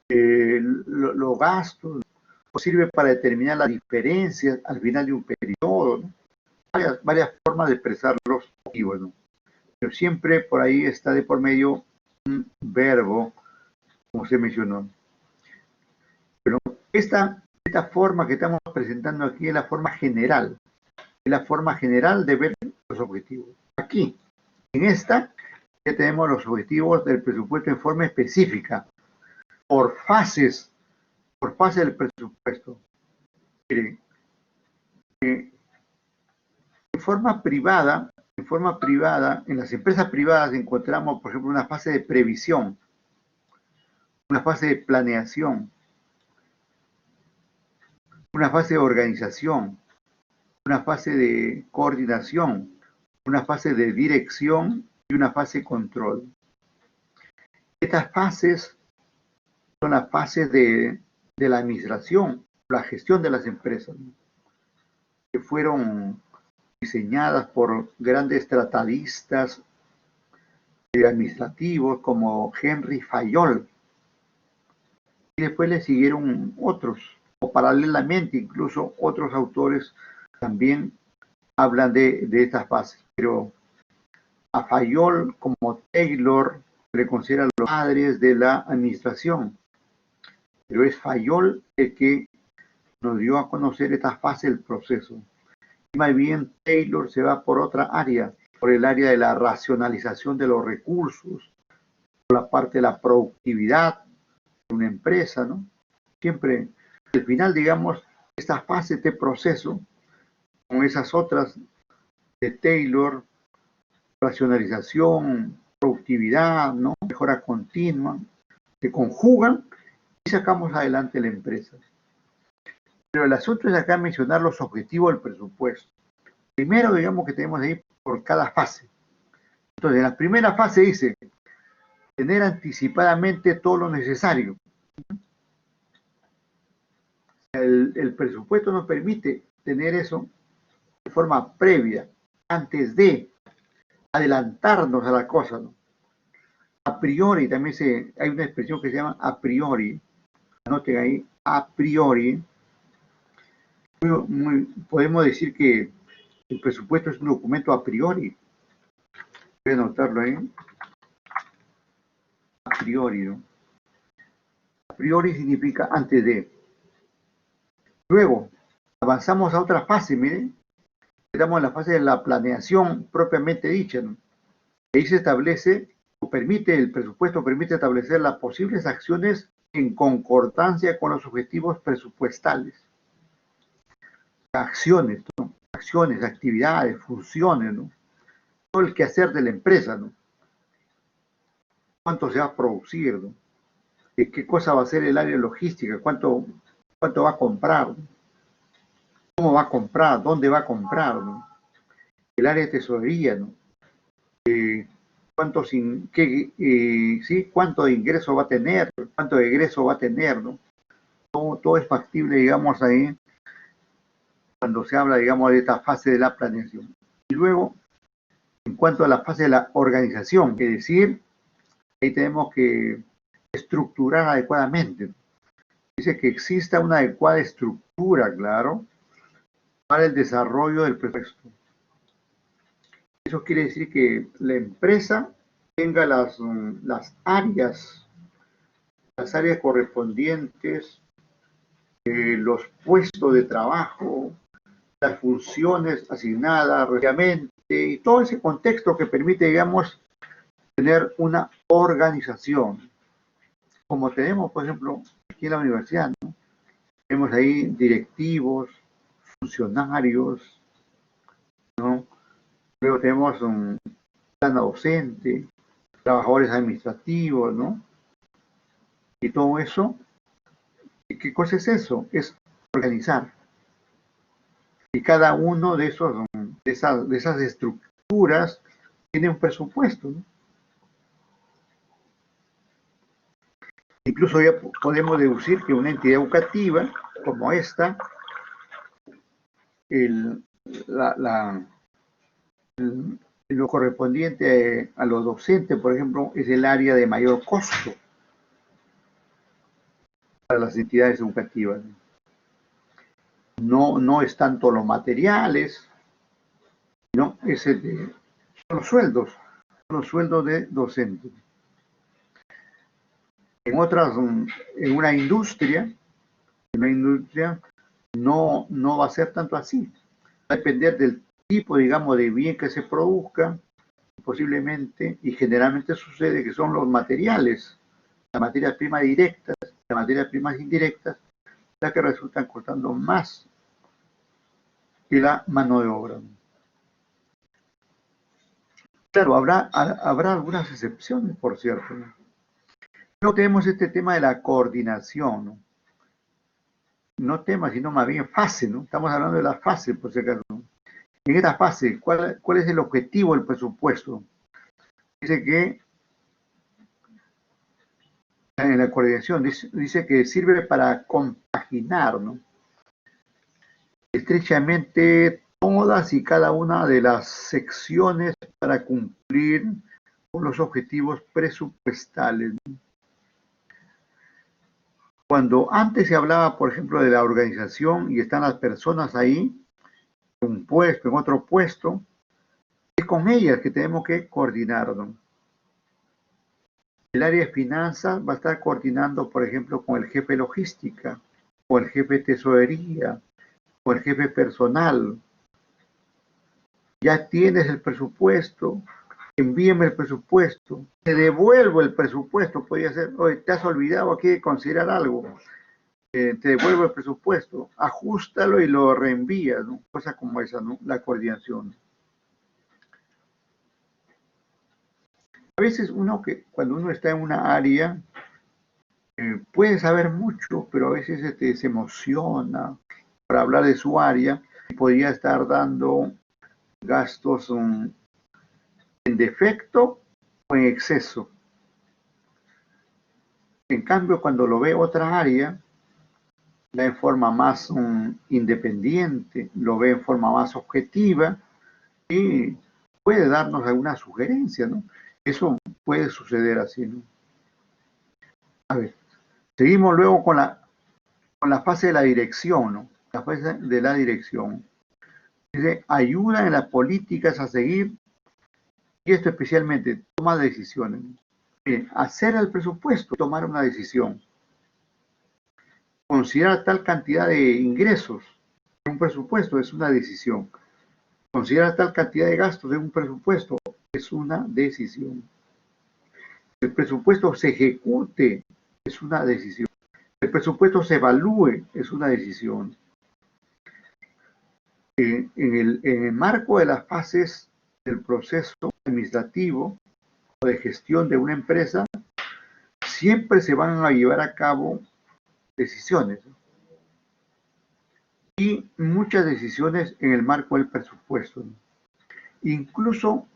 los gastos, o sirve para determinar las diferencias al final de un periodo, ¿no? Varias formas de expresar los objetivos, ¿no? Pero siempre por ahí está de por medio un verbo, como se mencionó. Pero esta forma que estamos presentando aquí es la forma general, de ver los objetivos. Aquí, en esta, ya tenemos los objetivos del presupuesto en forma específica, por fases del presupuesto. Miren, en forma privada, en las empresas privadas encontramos, por ejemplo, una fase de previsión, una fase de planeación, una fase de organización, una fase de coordinación, una fase de dirección y una fase de control. Estas fases son las fases de la administración, la gestión de las empresas, ¿no? Que fueron diseñadas por grandes tratadistas administrativos como Henry Fayol. Y después le siguieron otros, o paralelamente incluso otros autores también hablan de estas fases. Pero a Fayol como Taylor le considera los padres de la administración. Pero es Fayol el que nos dio a conocer esta fase del proceso. Y más bien Taylor se va por otra área, por el área de la racionalización de los recursos, por la parte de la productividad, una empresa, ¿no? Siempre, al final, digamos, esta fase de proceso, con esas otras de Taylor, racionalización, productividad, ¿no? Mejora continua, se conjugan y sacamos adelante la empresa. Pero el asunto es acá mencionar los objetivos del presupuesto. Primero, digamos que tenemos ahí por cada fase. Entonces, en la primera fase dice, tener anticipadamente todo lo necesario. El presupuesto nos permite tener eso de forma previa, antes de adelantarnos a la cosa, ¿no? A priori, también hay una expresión que se llama a priori, anoten ahí, a priori. Podemos decir que el presupuesto es un documento a priori. Voy a anotarlo ahí. A priori, ¿no? A priori significa antes de. Luego, avanzamos a otra fase, miren. Estamos en la fase de la planeación propiamente dicha, ¿no? Ahí se establece, o permite, el presupuesto permite establecer las posibles acciones en concordancia con los objetivos presupuestales. Acciones, ¿no? Acciones, actividades, funciones, ¿no? Todo el quehacer de la empresa, ¿no? Cuánto se va a producir, ¿no? Qué cosa va a ser el área logística, cuánto va a comprar, ¿no? Cómo va a comprar, dónde va a comprar, ¿no? El área de tesorería, ¿no? Cuánto de ingreso va a tener, cuánto de egreso va a tener, ¿no? Todo es factible, digamos, ahí, cuando se habla, digamos, de esta fase de la planeación. Y luego, en cuanto a la fase de la organización, es decir, ahí tenemos que estructurar adecuadamente. Dice que exista una adecuada estructura, claro, para el desarrollo del presupuesto. Eso quiere decir que la empresa tenga las áreas correspondientes, los puestos de trabajo, las funciones asignadas realmente y todo ese contexto que permite, digamos, tener una organización. Como tenemos, por ejemplo, aquí en la universidad, ¿no? Tenemos ahí directivos, funcionarios, ¿no? Luego tenemos un plano docente, trabajadores administrativos, ¿no? Y todo eso, ¿qué cosa es eso? Es organizar. Y cada uno de esas estructuras tiene un presupuesto, ¿no? Incluso ya podemos deducir que una entidad educativa como esta, lo correspondiente a los docentes, por ejemplo, es el área de mayor costo para las entidades educativas. No es tanto los materiales, no, son los sueldos de docentes. En una industria no va a ser tanto así. Va a depender del tipo, digamos, de bien que se produzca, posiblemente, y generalmente sucede que son los materiales, las materias primas directas, las materias primas indirectas, las que resultan costando más que la mano de obra. Claro, habrá algunas excepciones, por cierto. Luego tenemos este tema de la coordinación, ¿no? No tema, sino más bien fase, ¿no? Estamos hablando de la fase, por si acaso. En esta fase, ¿cuál es el objetivo del presupuesto? Dice que en la coordinación, dice que sirve para compaginar, ¿no? Estrechamente todas y cada una de las secciones para cumplir con los objetivos presupuestales. Cuando antes se hablaba, por ejemplo, de la organización y están las personas ahí, en un puesto, en otro puesto, es con ellas que tenemos que coordinarnos. El área de finanzas va a estar coordinando, por ejemplo, con el jefe de logística, o el jefe de tesorería, o el jefe personal. Ya tienes el presupuesto, envíeme el presupuesto, te devuelvo el presupuesto, podría ser, oye, te has olvidado aquí de considerar algo, te devuelvo el presupuesto, ajustalo y lo reenvías, ¿no? Cosas como esa, ¿no? La coordinación. A veces cuando uno está en una área, puede saber mucho, pero a veces se emociona para hablar de su área y podría estar dando gastos en defecto o en exceso. En cambio, cuando lo ve otra área, ve en forma más independiente, lo ve en forma más objetiva y puede darnos alguna sugerencia, ¿no? Eso puede suceder así, ¿no? A ver, seguimos luego con la fase de la dirección, ¿no? La fase de la dirección. Dice, ayuda en las políticas a seguir, y esto especialmente, toma decisiones. Bien, hacer el presupuesto, tomar una decisión. Considerar tal cantidad de ingresos en un presupuesto es una decisión. Considerar tal cantidad de gastos en un presupuesto es una decisión. El presupuesto se ejecute es una decisión. El presupuesto se evalúe es una decisión. En el marco de las fases del proceso administrativo o de gestión de una empresa, siempre se van a llevar a cabo decisiones, ¿no? Y muchas decisiones en el marco del presupuesto, ¿no? Incluso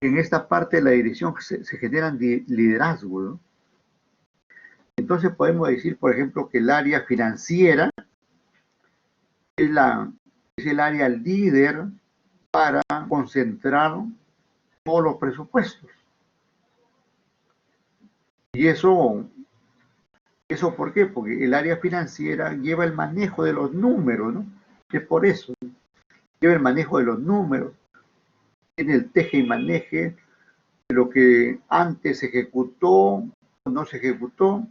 en esta parte de la dirección se generan liderazgos, ¿no? Entonces podemos decir, por ejemplo, que el área financiera es el área líder para concentrar todos los presupuestos. Y ¿eso por qué? Porque el área financiera lleva el manejo de los números, ¿no? Es por eso, ¿no? Lleva el manejo de los números, tiene el teje y maneje de lo que antes se ejecutó o no se ejecutó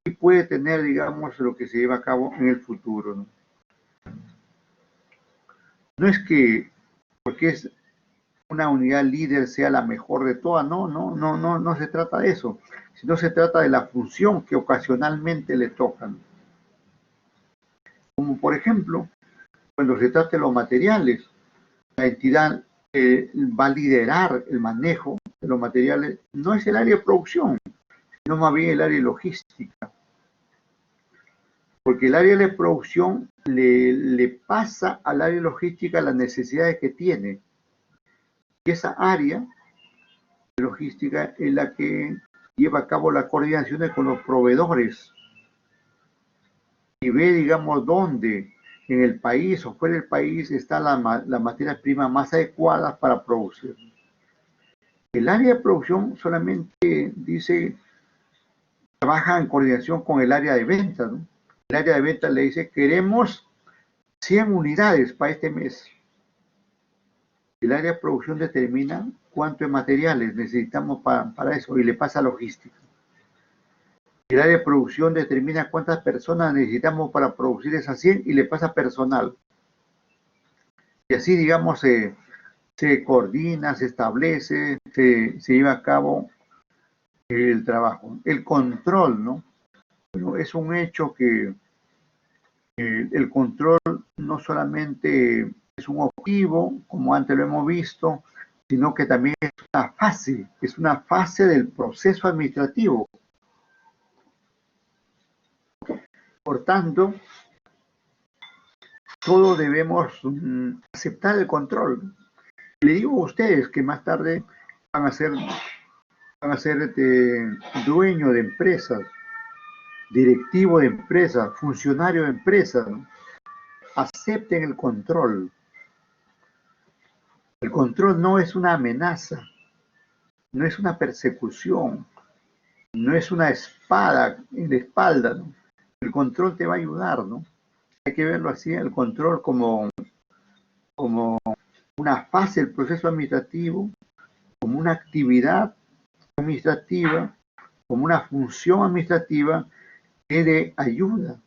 y puede tener, digamos, lo que se lleva a cabo en el futuro, ¿no? No es que porque es una unidad líder sea la mejor de todas, no se trata de eso, sino se trata de la función que ocasionalmente le tocan. Como por ejemplo, cuando se trata de los materiales, la entidad va a liderar el manejo de los materiales, no es el área de producción, sino más bien el área de logística. Porque el área de producción le pasa al área de logística las necesidades que tiene. Y esa área de logística es la que lleva a cabo la coordinación con los proveedores y ve, digamos, dónde en el país o fuera del país está la materia prima más adecuada para producir. El área de producción solamente dice, trabaja en coordinación con el área de ventas, ¿no? El área de ventas le dice, queremos 100 unidades para este mes. El área de producción determina cuánto de materiales necesitamos para eso y le pasa logística. El área de producción determina cuántas personas necesitamos para producir esas 100 y le pasa personal. Y así, digamos, se coordina, se establece, se lleva a cabo el trabajo. El control, ¿no? Bueno, es un hecho que el control no solamente es un objetivo, como antes lo hemos visto, sino que también es una fase del proceso administrativo. Por tanto, todos debemos aceptar el control. Le digo a ustedes que más tarde van a ser dueño de empresas, directivo de empresas, funcionario de empresas, ¿no? Acepten el control. El control no es una amenaza, no es una persecución, no es una espada en la espalda, ¿no? El control te va a ayudar, ¿no? Hay que verlo así, el control como una fase del proceso administrativo, como una actividad administrativa, como una función administrativa que de ayuda.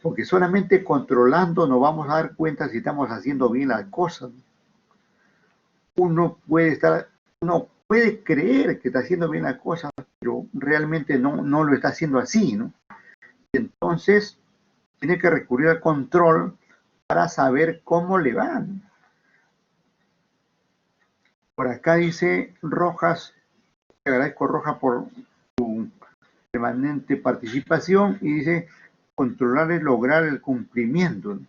Porque solamente controlando nos vamos a dar cuenta si estamos haciendo bien las cosas. uno puede creer que está haciendo bien la cosa, pero realmente no lo está haciendo así, ¿no? Entonces, tiene que recurrir al control para saber cómo le van. Por acá dice Rojas, te agradezco Rojas por tu permanente participación, y dice, controlar es lograr el cumplimiento.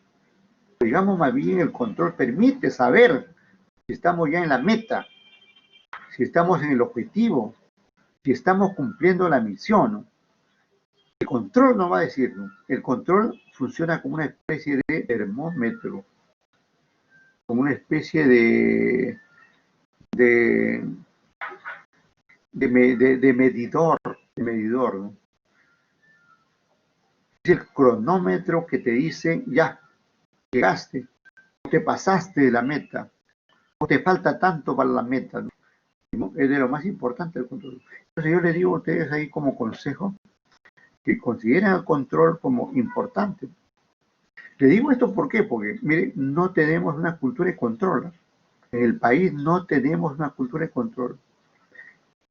Digamos más bien, el control permite saber si estamos ya en la meta, si estamos en el objetivo, si estamos cumpliendo la misión, ¿no? El control no va a decir, ¿no? El control funciona como una especie de termómetro, como una especie de, de medidor, ¿no? Es el cronómetro que te dice, ya, llegaste, te pasaste de la meta, o te falta tanto para la meta, ¿no? Es de lo más importante el control. Entonces yo les digo a ustedes ahí como consejo, que consideren el control como importante. Le digo esto ¿por qué? Porque, mire, no tenemos una cultura de control. En el país no tenemos una cultura de control.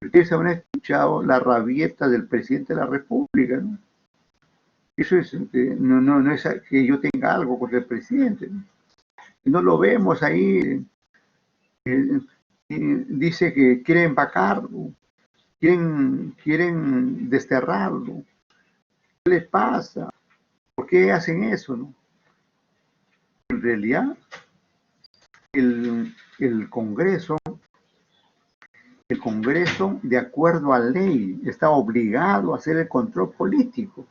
Ustedes habrán escuchado la rabieta del presidente de la República, ¿no? Eso es, no es que yo tenga algo contra el presidente, ¿no? No lo vemos ahí. eh, Dice que quieren vacarlo, quieren desterrarlo. ¿Qué les pasa? ¿Por qué hacen eso, no? En realidad, el Congreso, de acuerdo a ley, está obligado a hacer el control político.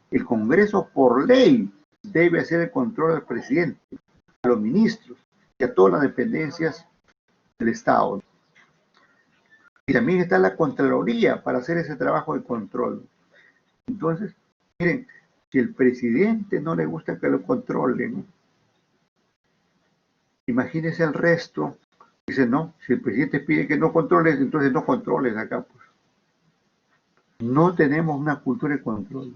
El Congreso, por ley, debe hacer el control al presidente, a los ministros y a todas las dependencias del Estado. Y también está la Contraloría para hacer ese trabajo de control. Entonces, miren, si el presidente no le gusta que lo controlen, imagínense el resto. Dice, no, si el presidente pide que no controles, entonces no controles acá, pues. No tenemos una cultura de control.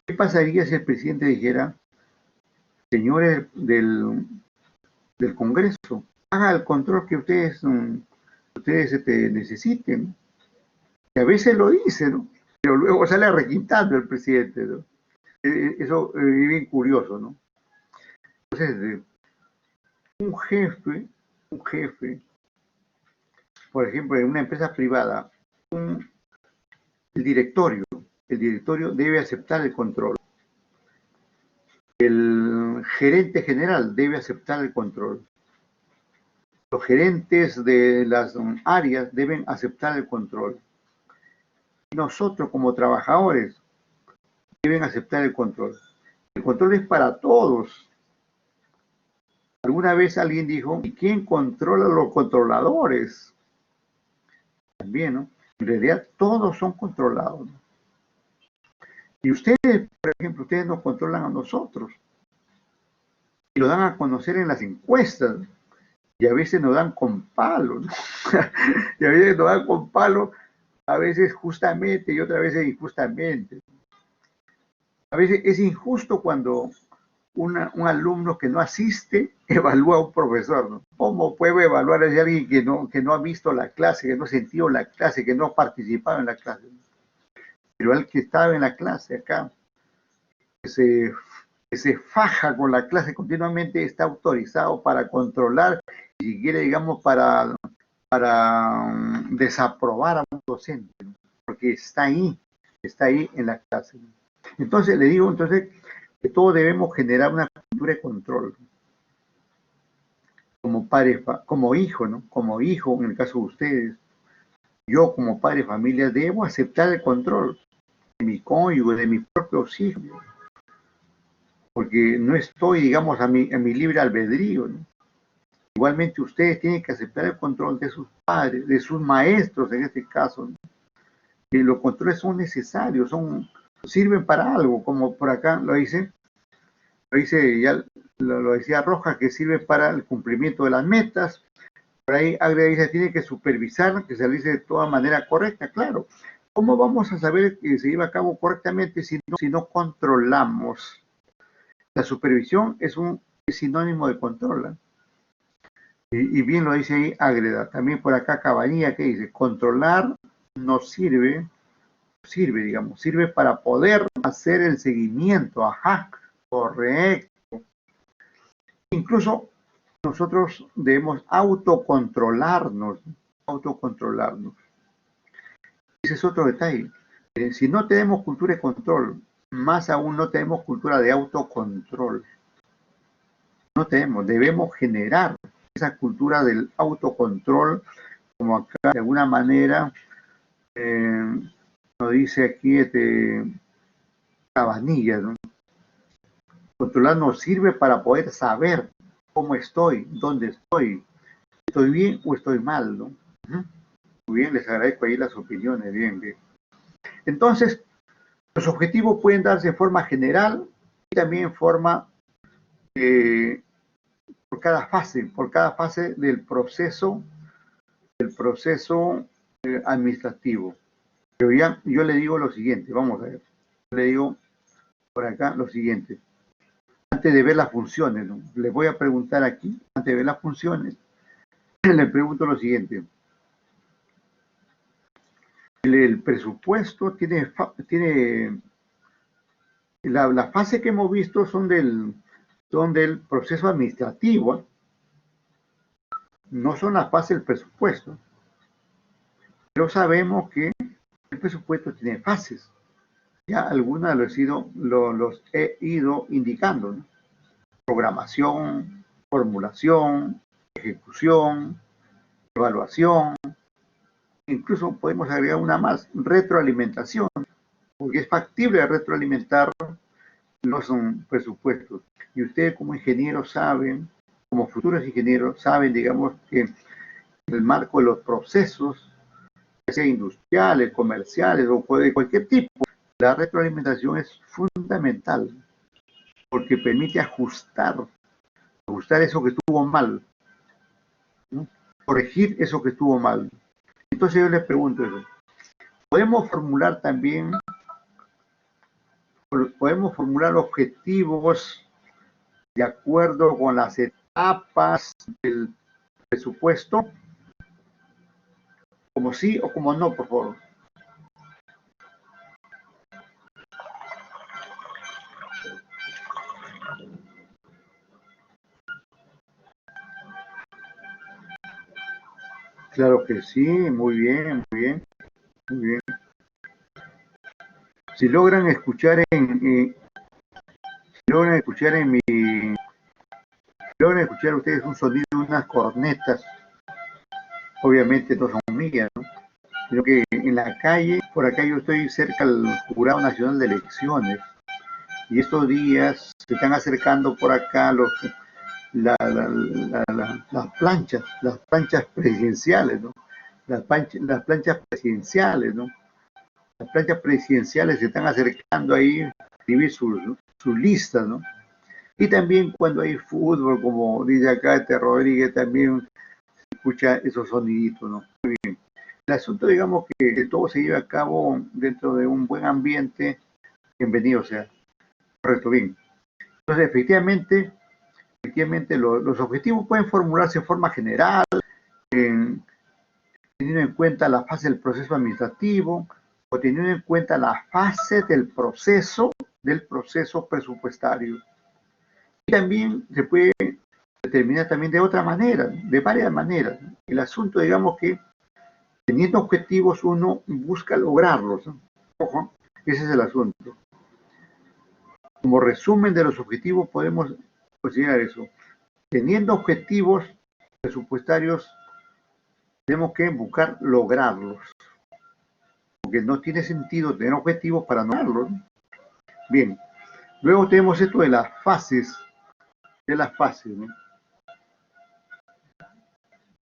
¿Qué pasaría si el presidente dijera, señores del Congreso, haga el control que ustedes necesiten? Y a veces lo dice, ¿no? Pero luego sale requintando el presidente, ¿no? Eso es bien curioso, ¿no? Entonces, un jefe, por ejemplo, en una empresa privada, el directorio, debe aceptar el control. El gerente general debe aceptar el control. Los gerentes de las áreas deben aceptar el control. Y nosotros como trabajadores deben aceptar el control. El control es para todos. Alguna vez alguien dijo, ¿y quién controla a los controladores? También, ¿no? En realidad todos son controlados, ¿no? Y ustedes, por ejemplo, ustedes nos controlan a nosotros. Y lo dan a conocer en las encuestas. Y a veces nos dan con palo, ¿no? Y a veces nos dan con palo, a veces justamente y otras veces injustamente. A veces es injusto cuando un alumno que no asiste evalúa a un profesor, ¿no? ¿Cómo puede evaluar a alguien que no ha visto la clase, que no ha sentido la clase, que no ha participado en la clase? Pero el que estaba en la clase acá, que se faja con la clase continuamente, está autorizado para controlar, y si quiere, digamos, para desaprobar a un docente, ¿no? Porque está ahí en la clase. Entonces, le digo que todos debemos generar una cultura de control. Como padre, como hijo, ¿no? Como hijo, en el caso de ustedes, yo como padre de familia debo aceptar el control de mi cónyuge, de mis propios hijos, porque no estoy, digamos, a mi libre albedrío, ¿no? Igualmente ustedes tienen que aceptar el control de sus padres, de sus maestros en este caso, ¿no? Que los controles son necesarios, sirven para algo, como por acá ya lo decía Rojas, que sirve para el cumplimiento de las metas. Por ahí Agria dice, tiene que supervisar que se realice de toda manera correcta, claro. ¿Cómo vamos a saber que se lleva a cabo correctamente si no controlamos? La supervisión es sinónimo de control, ¿eh? Y bien lo dice ahí Ágreda. También por acá Cabanilla que dice, controlar no sirve, digamos, sirve para poder hacer el seguimiento. Ajá, correcto. Incluso nosotros debemos autocontrolarnos, autocontrolarnos. Ese es otro detalle. Si no tenemos cultura de control, más aún no tenemos cultura de autocontrol. No tenemos, debemos generar esa cultura del autocontrol, como acá de alguna manera nos dice aquí Cabanilla, ¿no? Controlar nos sirve para poder saber cómo estoy, dónde estoy bien o estoy mal, ¿no? Muy bien, les agradezco ahí las opiniones, bien, bien. Entonces, los objetivos pueden darse en forma general y también en forma por cada fase del proceso administrativo. Pero ya yo le digo lo siguiente, vamos a ver. Le digo por acá lo siguiente. Antes de ver las funciones, ¿no? Les voy a preguntar aquí, antes de ver las funciones, le pregunto lo siguiente. El presupuesto tiene la fase que hemos visto son del proceso administrativo, ¿eh? No son las fases del presupuesto. Pero sabemos que el presupuesto tiene fases. Ya algunas los he ido indicando, ¿no? Programación, formulación, ejecución, evaluación, incluso podemos agregar una más, retroalimentación, porque es factible retroalimentar los presupuestos. Y ustedes como ingenieros saben, como futuros ingenieros, saben, digamos, que en el marco de los procesos, ya sea industriales, comerciales o de cualquier tipo, la retroalimentación es fundamental, porque permite ajustar eso que estuvo mal, ¿no? Corregir eso que estuvo mal. Entonces yo les pregunto eso. Podemos formular objetivos de acuerdo con las etapas del presupuesto, como sí o como no, por favor. Claro que sí, muy bien, muy bien, muy bien. Si logran escuchar ustedes un sonido de unas cornetas, obviamente no son mías, ¿no? Sino que en la calle, por acá yo estoy cerca del Jurado Nacional de Elecciones, y estos días se están acercando por acá las planchas presidenciales, ¿no? Las planchas presidenciales, ¿no? Las planchas presidenciales se están acercando ahí a escribir sus listas, ¿no? Y también cuando hay fútbol, como dice acá Rodríguez, también se escucha esos soniditos, ¿no? Muy bien. El asunto, digamos, que todo se lleve a cabo dentro de un buen ambiente, bienvenido sea. Correcto, bien. Entonces, efectivamente los objetivos pueden formularse de forma general, teniendo en cuenta la fase del proceso administrativo o teniendo en cuenta la fase del proceso presupuestario. Y también se puede determinar también de otra manera, de varias maneras. El asunto, digamos que teniendo objetivos uno busca lograrlos, ¿no? Ojo, ese es el asunto. Como resumen de los objetivos podemos considerar eso. Teniendo objetivos presupuestarios, tenemos que buscar lograrlos, porque no tiene sentido tener objetivos para no lograrlos. Bien, luego tenemos esto de las fases, ¿no?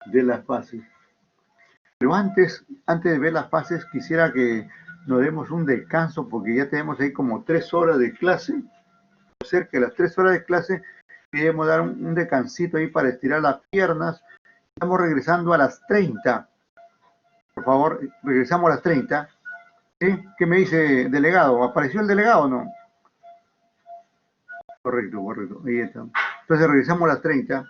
De las fases. Pero antes de ver las fases, quisiera que nos demos un descanso, porque ya tenemos ahí como 3 horas de clase, cerca de las 3 horas de clase, queremos dar un descansito ahí para estirar las piernas. Estamos regresando a las 30. Por favor, regresamos a las 30. ¿Sí? ¿Qué me dice delegado? ¿Apareció el delegado o no? Correcto, correcto. Ahí está. Entonces regresamos a las 30.